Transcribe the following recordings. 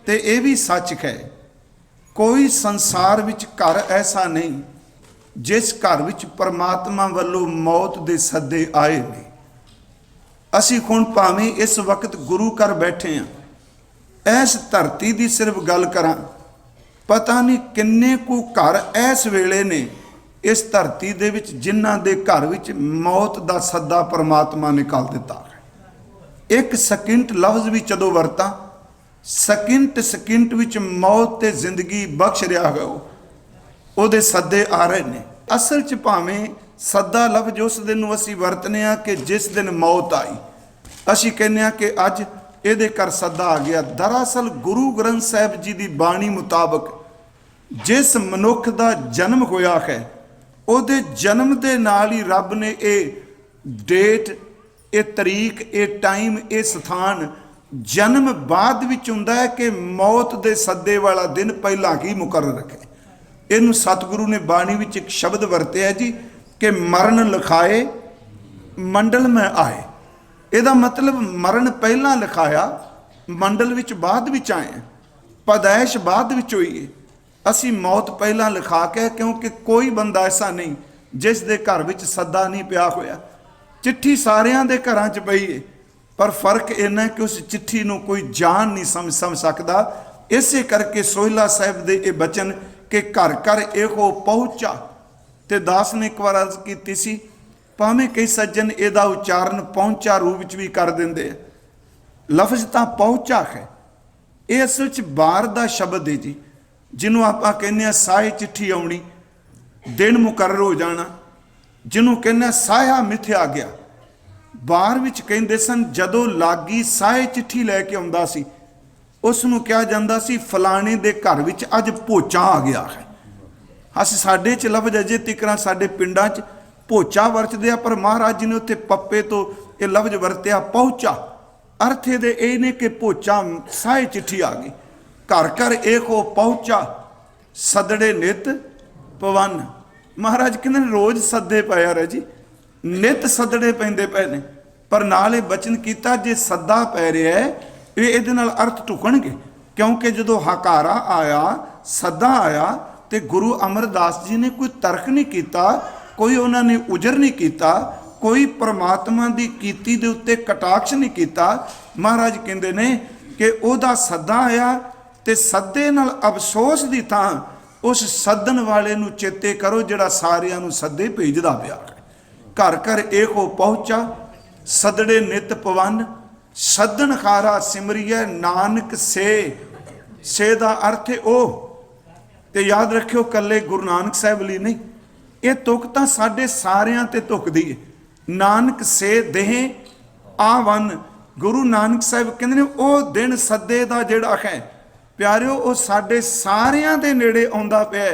ते ये भी सच है, कोई संसार विच घर ऐसा नहीं जिस घर विच परमात्मा वालों मौत दे सद्दे आए ने। असी हुण भावें इस वक्त गुरु घर बैठे हाँ, इस धरती की सिर्फ गल करा, पता नहीं किन्ने को घर इस वेले ने इस धरती दे विच जिन्हां दे घर विच मौत दा सद्दा परमात्मा ने घल दिता है। एक सकिंट लफ्ज भी जदों वरता, सकिंट विच मौत ते जिंदगी बख्श रहा है, उहदे सद्दे आ रहे ने। असल च भावें सद्दा लफ्ज उस दिन नूं असीं वरतने आ कि जिस दिन मौत आई, असीं कहने आ कि अज ਇਹਦੇ कर सदा आ गया। दरअसल गुरु ग्रंथ साहिब जी की बाणी मुताबक जिस मनुख का जन्म होया है, ਉਹਦੇ जन्म के नाल ही रब ने ये डेट, ये तरीक, ये टाइम, ये स्थान जन्म बाद विच हुंदा है कि मौत के सद्दे वाला दिन पहला ही मुकर्रर रखे। इनू सतगुरु ने बाणी विच एक शब्द वरतिया जी कि मरण लिखाए मंडल में आए। ਇਹਦਾ मतलब मरण पहला लिखाया, मंडल विच बाद विच आए, पैदाइश बाद विच होई है। असी मौत पहला लिखा के, क्योंकि कोई बंदा ऐसा नहीं जिस दे घर विच सद्दा नहीं पिया होया। चिट्ठी सारियां दे घरां च पई है, पर फर्क इन्ना कि उस चिट्ठी नूं कोई जान नहीं समझ सकदा। इसे करके सोहिला साहिब दे ये बचन कि घर घर एहो पहुँचा, ते दास ने एक बार अर्ज कीती सी, भावें कई सज्जन ਇਹਦਾ उच्चारण पहुंचा रूप च भी कर देंदे। लफ्ज तो पहुंचा है, ये असल च बार का शब्द है जी, जिन्हों आप कहने साए चिट्ठी आउणी, दिन मुकर्रर हो जाना, जिन्हों कहने साया मिथ्या गया। बार विच कहंदे सन जदों लागी साए चिट्ठी लैके आउंदा सी, उसनूं कहा जांदा सी फलाणे दे घर विच अज भोचा आ गया है। अस साडे च लफ्ज अजे तिकरां साडे पिंडां च भोचा वरतदे आ, पर महाराज जी ने उत्थे पप्पे तो ये लफ्ज वरत्या पहुँचा। अर्थ ये ने कि भोचा साए चिट्ठी आ गई। घर घर एहो पहुँचा, सदड़े नित पवन। महाराज कहते रोज़ सदे पाया रहे जी, नित सदड़े पैंदे पे ने, पर नाल बचन किया जे सदा पै रहा है ये अर्थ ढुकणगे, क्योंकि जो हकारा आया, सदा आया, तो गुरु अमरदास जी ने कोई तर्क नहीं किया, कोई उन्होंने उजर नहीं किया, कोई परमात्मा की कीती दे उत्ते कटाक्ष नहीं किया। महाराज कहते ने कि ओदा सदा आया, तो सदे नाल अफसोस की थां उस सदन वाले नूं चेते करो जिहड़ा सारियां नूं सदे भेजदा पिया। घर घर एहो पहुँचा, सदड़े नित पवन, सदन खारा सिमरिए नानक से दा अर्थ है ओ। ते याद रखियो कल्ले गुरु नानक साहिब ਲਈ नहीं, ये तुक तो साढ़े सारियां ते तुकदी है। नानक से देह आवन, गुरु नानक साहिब कहते हैं वो दिन सदे का जिहड़ा है प्यारिओ, वो साढ़े सारियां दे नेड़े आउंदा पिया।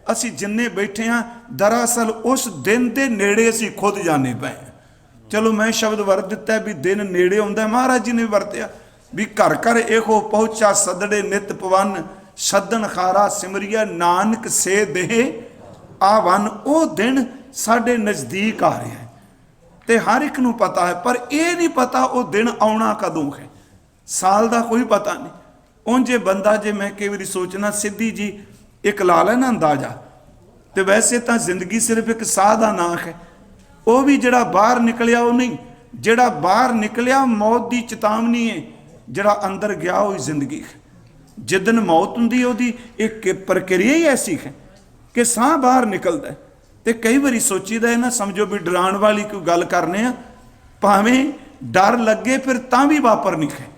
असी जिन्ने बैठे हाँ दरअसल उस दिन के नेड़े असी खुद जाने पे। चलो मैं शब्द वरत दिता भी दिन नेड़े आउंदा, महाराज जी ने वरत्या भी घर घर एहो पहुँचा, सदड़े नित पवन, सदन खारा सिमरिया नानक से देह आवन। वो दिन साढ़े नज़दीक आ रहा है, तो हर एक नूं पता है, पर यह नहीं पता वो दिन आउणा कदों है। साल का कोई पता नहीं। उंजे बंदा जे मैं कई बार सोचना सीधी जी एक ला लेना अंदाजा, तो वैसे तो जिंदगी सिर्फ एक साह का नाम है। वो भी जिहड़ा बाहर निकलिया वो नहीं, जिहड़ा बाहर निकलिया मौत की चेतावनी है, जिहड़ा अंदर गया वो जिंदगी है। जिदन मौत हुंदी ओहदी एक प्रक्रिया ही ऐसी है कि साह बाहर निकलता है। तो कई बार सोचीदा है ना, समझो भी डराण वाली कोई गल करने, भावें डर लगे फिर तां भी वापरनी है।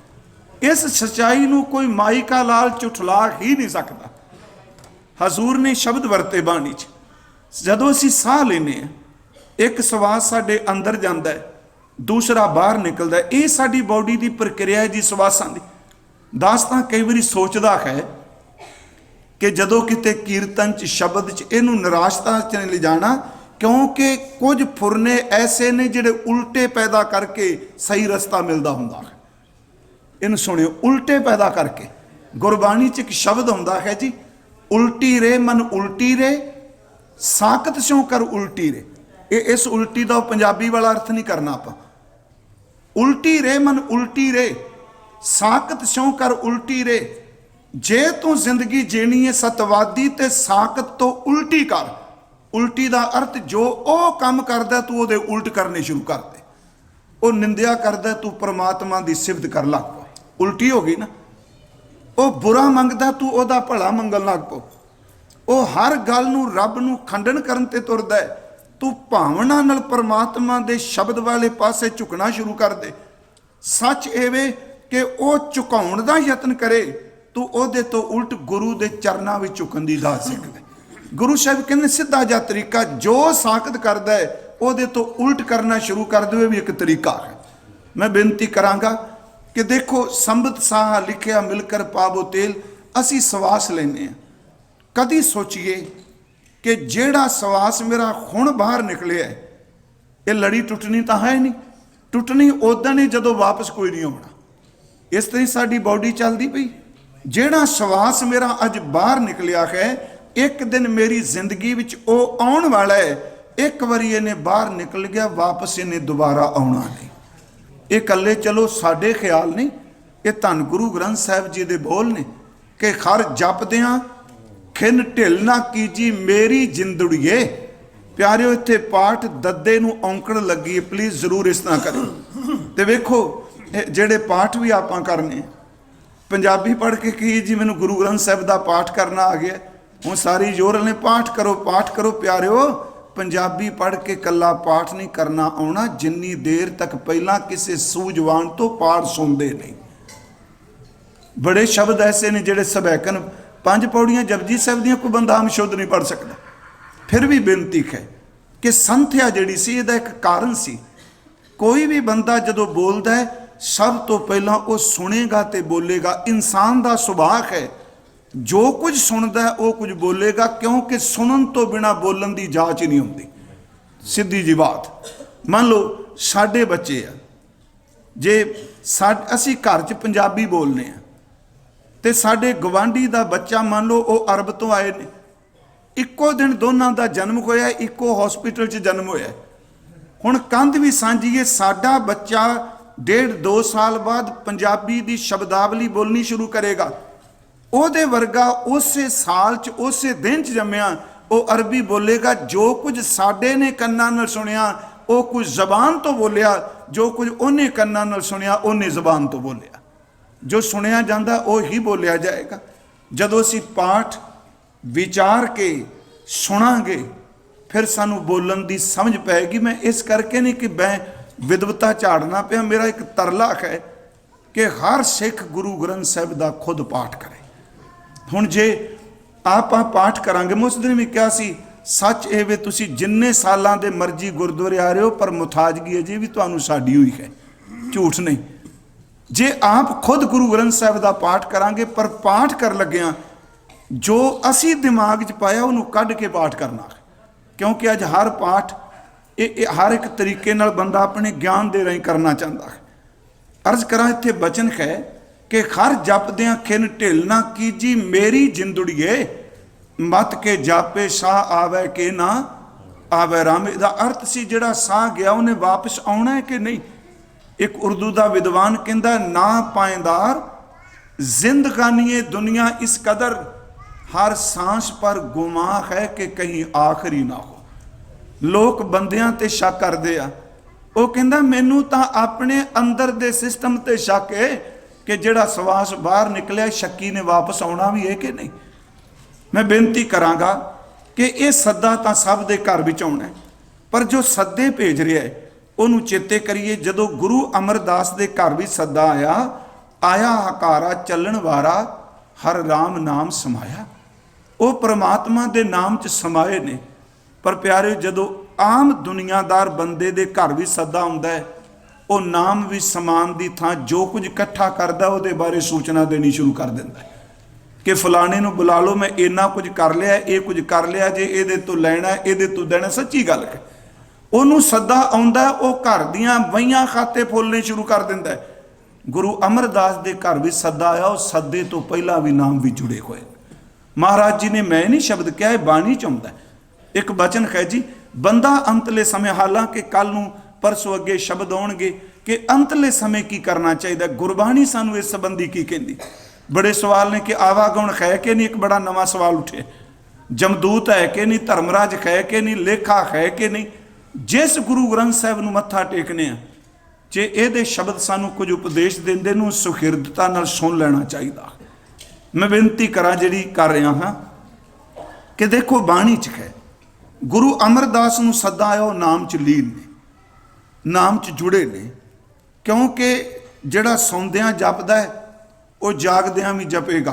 इस सच्चाई नूं कोई माई का लाल झुठला ही नहीं सकता। हजूर ने शब्द वरते बाणी च, जदों असीं साह लेने, एक सवास साडे अंदर जाता है, दूसरा बाहर निकलता है। ये साडी बॉडी की प्रक्रिया है जी सवासां दी। दास तां कई बार सोचता है कि जदों किते कीर्तन च शब्द च इनू निराशता च नहीं ले जाना, क्योंकि कुछ फुरने ऐसे ने जिहड़े उल्टे पैदा करके सही रस्ता मिलता हुंदा है। इन सुनियो, उल्टे पैदा करके गुरबाणी च एक शब्द हुंदा है जी, उल्टी रे मन उल्टी रे, साकत स्यों कर उल्टी रे। ये इस उल्टी का पंजाबी वाला अर्थ नहीं करना आप। उल्टी रे मन उल्टी रे, साकत स्यों कर उल्टी रे। जे तू जिंदगी जीनी है सतवादी ते साकत तो उल्टी कर। उल्टी का अर्थ जो वो काम करदा तू वो उल्ट करने शुरू कर दे। वो निंदिया करदा तू परमात्मा की सिफत कर लग पो, उल्टी हो गई ना। वो बुरा मंगदा तू ओदा भला मंगन लग पो। वो हर गल नूं रब नूं खंडन करन ते तुरदा है, तू भावना नाल परमात्मा दे शब्द वाले पासे झुकना शुरू कर दे। सच एवे कि वो झुकाउण दा यतन करे, तू ओदे तो उल्ट गुरु दे चरनां विच झुकण दी दात सिख ले। गुरु साहब कहंदे सीधा जा तरीका जो साकत करदा है ओदे तो उल्ट करना शुरू कर दे, भी एक तरीका है। मैं बेनती करांगा कि देखो संबत साहा लिखिया मिलकर पावो तेल, असी सवास लेने, कदी सोचिए कि जेड़ा सवास मेरा हुण बाहर निकले है ये लड़ी टुटनी तो है नहीं, टुटनी उदण ही जदों वापस कोई नहीं होना। इस तरह साडी बॉडी चलती पई। जेड़ा सवास मेरा अज बाहर निकलिया है एक दिन मेरी जिंदगी विच ओ आउण वाला है। एक बारी इन्हें बाहर निकल गया वापस इन्हें दोबारा आउणा नहीं। ये कल्ले चलो साडे ख्याल नहीं, ये धन गुरु ग्रंथ साहिब जी दे बोल ने कि खर जपदियां खिन ढिल ना कीजी मेरी जिंदड़ीए। प्यारिओ इत्थे पाठ दद्दे नूं औंकड़ लगी है, प्लीज़ जरूर इस तरह करो। तो वेखो जेड़े पाठ भी आपां करने पंजाबी पढ़ के की जी मैनूं गुरु ग्रंथ साहिब दा पाठ करना आ गया, हुण सारी जोर ने पाठ करो प्यारिओ। पंजाबी पढ़ के कला पाठ नहीं करना आउणा जिन्नी देर तक पहला किसी सूझवान तो पाठ सुनते नहीं। बड़े शब्द ऐसे ने जेड़े सबैकन 5 पौड़ियां जपजी साहिब दियां कोई बंदा आम शुद्ध नहीं पढ़ सकता। फिर भी बेनती है कि संथ्या जिहड़ी सी इहदा एक कारण सी। कोई भी बंदा जदों बोलदा है सब तो पहला वो सुनेगा तो बोलेगा। इंसान का सुभाव है जो कुछ सुनता है वो कुछ बोलेगा, क्योंकि सुनन तो बिना बोलन की जांच ही नहीं होती। सीधी जी बात, मान लो साडे बच्चे आ जे असी घर च पंजाबी बोलने आ ते साडे गवांढी का बच्चा मान लो वो अरब तो आए ने, इक्को दिन दोनों का जन्म होया, इक्को हॉस्पिटल च जन्म होया। हुण कंध भी सांझी है, साडा बच्चा 1.5-2 साल बाद पंजाबी की शब्दावली बोलनी शुरू करेगा। ਉਹਦੇ वर्गा उसे साल च उसे दिन च जम्मिया वो अरबी बोलेगा। जो कुछ साडे ने कन्नां नाल सुनिया वो कुछ जबान तो बोलिया, जो कुछ उन्हें कन्नां नाल सुनिया उन्हें जबान तो बोलिया। जो सुनिया जाता वो ही बोलिया जाएगा। जदों असीं पाठ विचार के सुनांगे फिर सानू बोलन की समझ पैगी। मैं इस करके नहीं कि मैं विद्वता झाड़ना पिया, मेरा एक तरला है कि हर सिख गुरु ग्रंथ साहिब का खुद पाठ करे। हुण जे आप पाठ करांगे, मैं उस दिन भी कहा सी सच ये वे तुसी जिन्ने सालां दे मर्जी गुरुद्वारे आ रहे हो पर मुताजगी अजे भी तुहानू साडी हुई है, झूठ नहीं। जे आप खुद गुरु ग्रंथ साहिब का पाठ करांगे पर पाठ कर लग्या जो असी दिमाग च पाया उन्होंने कढ़ के पाठ करना, क्योंकि अज हर पाठ हर एक तरीके नाल बंदा अपने ज्ञान दे रही करना चाहता है। अर्ज करा इत्थे बचन है कि हर जपद्या खिन ढिल ना कीजी मेरी जिंदड़ीए, मत के जापे साह आवे के ना आवे राम। इहदा अर्थ सी जिहड़ा साह गया उन्हें वापस आउणा है कि नहीं। एक उर्दू का विद्वान कहंदा ना पाएदार जिंदगानी दुनिया इस कदर हर सांस पर गुमा है कि कहीं आखिरी ना हो। लोग बंदियां ते शक करते आ, वो कहंदा मैनू तां अपने अंदर दे सिस्टम ते शक है कि जिहड़ा सवास बाहर निकलिया शक्की ने वापस आउणा भी है कि नहीं। मैं बेनती करांगा कि ये सद्दा तां सब दे घर विच आउणा है, पर जो सद्दे भेज रहा है उन्होंने चेते करिए। जदों गुरु अमरदास के घर भी सद्दा आया हकारा चलन वारा हर राम नाम समाया। वो परमात्मा के नाम च समाए ने। पर प्यारे जदों आम दुनियादार बंदे दे घर भी सद्दा आउंदा है, वो नाम भी समान की थां जो कुछ इकट्ठा करता वो बारे सूचना देनी शुरू कर दिंदा है कि फलाने नूं बुला लो, मैं इन्ना कुछ कर लिया, ये कुछ कर लिया, जे ये तो लैना ये तो देना। सच्ची गल है, उन्होंने सद्दा आउंदा वो घर दियां वहीयां खाते फुलने शुरू कर दिंदा है। गुरु अमरदास के घर भी सद्दा आया, उस सद्दे तो पहला भी नाम भी जुड़े हुए। महाराज जी ने मैं नहीं शब्द कहा, है बाणी च आउंदा है। एक बचन है जी, बंदा अंतले समय, हालांकि कल नूं परसों अगे शब्द आउणगे कि अंतले समय की करना चाहिए। गुरबाणी सानू इस संबंधी की कहंदी बड़े सवाल ने कि आवागुण है कि नहीं, एक बड़ा नवा सवाल उठे, जमदूत है कि नहीं, धर्मराज है कि नहीं, लेखा है कि नहीं। जिस गुरु ग्रंथ साहब नूं मत्था टेकने आ, जे इहदे शब्द सानूं कुछ उपदेश देंदे नूं सुखिरदता नाल सुन लेना चाहिए। मैं बेनती करा जिहड़ी कर रहा हाँ कि देखो बाणी च है, गुरु अमरदास नूं सदा आया, नाम च लीन ने, नाम च जुड़े ने, क्योंकि जिहड़ा सौंदियां जपदा है वो जागदियां भी जपेगा,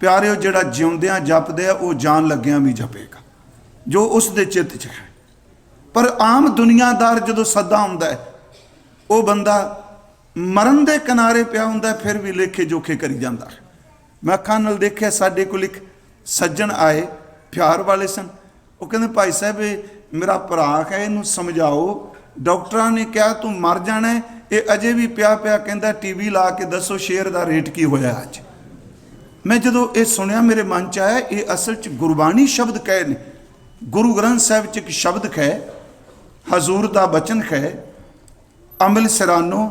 प्यारे जिहड़ा जिउंदियां जपदा है वो जान लग्गियां भी जपेगा, जो उसके चित्त च है। पर आम दुनियादार जो सदा आउंदा है, वो बंदा मरण के किनारे पिया हुंदा है, फिर भी लेखे जोखे करी जाता है। मैं अखां नाल देखिया, साडे कोल एक सज्जन आए, प्यार वाले सन, वो कहते भाई साहब मेरा भरा है, इनू समझाओ, डॉक्टरां ने कहा तू मर जाना है, ये अजे भी पिया पिया कहता टीवी ला के दसो शेयर का रेट की होया अज। मैं जो ये सुनिया मेरे मन च आया, ये असल च गुरबाणी शब्द कहे ने, गुरु ग्रंथ साहिब च एक शब्द है, हजूर का बचन है, अमल सिरानो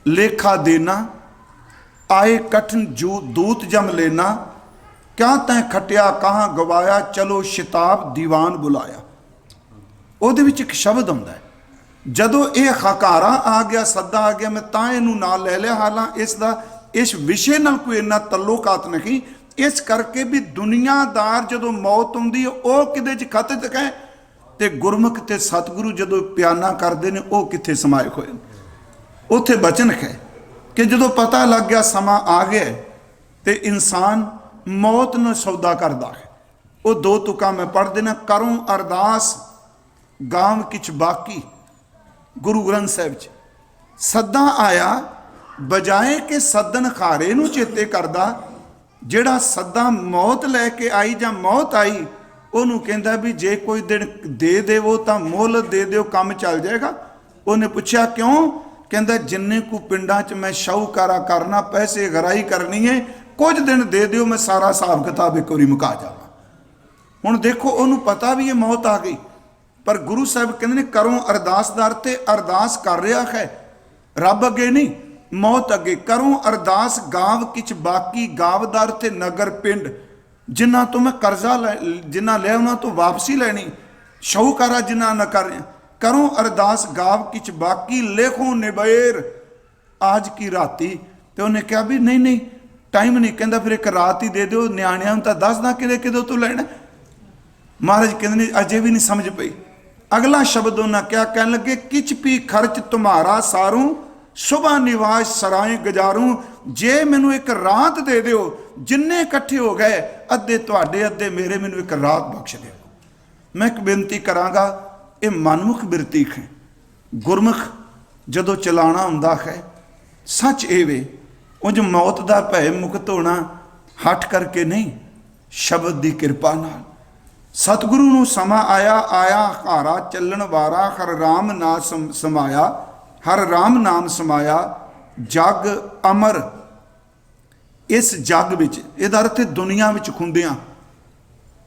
लेखा देना, आए कठिन जो दूत जम लेना, क्या तैं खटिया कहाँ गवाया, चलो शिताब दीवान बुलाया। ਉਹਦੇ ਵਿੱਚ एक शब्द आउंदा है, जदों ये हकारा आ गया, सदा आ गया, मैं तां इहनूं नाल ले लिया, हालां इसदा इस विषय नाल कोई इन्ना तल्लुकात नहीं, इस करके भी दुनियादार जदों मौत आउंदी है वो किदे च खतत है, ते गुरमुख ते सतगुरु जदों प्याना करदे ने वो कित्थे समाए होए ने। उत्थे बचन है कि जदों पता लग गया समा आ गया ते इंसान मौत नूं सौदा करदा है। वो दो तुकां मैं पढ़ देना, करूं अरदास गांव किछ बाकी, गुरु ग्रंथ साहिब च सदा आया बजाए कि सदन खारे नूं चेते करदा, जिहड़ा सदा मौत लैके आई जां मौत आई, ਉਹਨੂੰ ਕਹਿੰਦਾ भी जे कोई दिन दे देवो तो मोहलत दे दिओ, काम चल जाएगा। ਉਹਨੇ ਪੁੱਛਿਆ क्यों, ਕਹਿੰਦਾ जिन्ने को पिंडां च मैं शाहूकारा करना, पैसे गराई करनी है, कुछ दिन दे दिओ, मैं सारा हिसाब किताब एक बारी मुका जावां। हुण देखो ਉਹਨੂੰ पता भी ये मौत आ गई, पर गुरु साहब कहते हैं करो अरदास दर ते अरदास कर रहा है, रब अगे नहीं मौत अगे। करो अरदास गांव किछ बाकी, गावदार ते नगर पिंड, जिन्हां तो मैं कर्जा जिन्हां लिया उन्हां तो वापसी लैनी, शाहूकारा जिन्हां न कर रहा। करो अरदास गाव किछ बाकी, लेखो निबेर आज की राती। तो उन्हें कहा भी नहीं नहीं टाइम नहीं, कहता फिर एक रात ही दे दो, न्याणियां तो दसदा कि किदों तू लैना। महाराज कहते अजे भी नहीं समझ पई। अगला शब्द उन्हें क्या कहन लगे, किच भी खर्च तुम्हारा सारूं, सुबह निवास सराय गुजारूं, जे मैनू एक रात दे दिओ, जिन्ने इकट्ठे हो गए अद्धे तुहाडे अद्धे मेरे, मैनू एक रात बख्श दिओ। मैं एक बेनती करांगा, ये मनमुख बिरती है, गुरमुख जदों चलाना हुंदा है, सच ये वे उंज मौत दा भय मुक्त होना हट करके नहीं, शब्द की कृपा नाल। सतगुरु नूं समा आया, आया हारा चलन वारा, हर राम ना समाया, हर राम नाम समाया, जग अमर। इस जग विच इहदा अर्थ दुनिया विच खुंदियां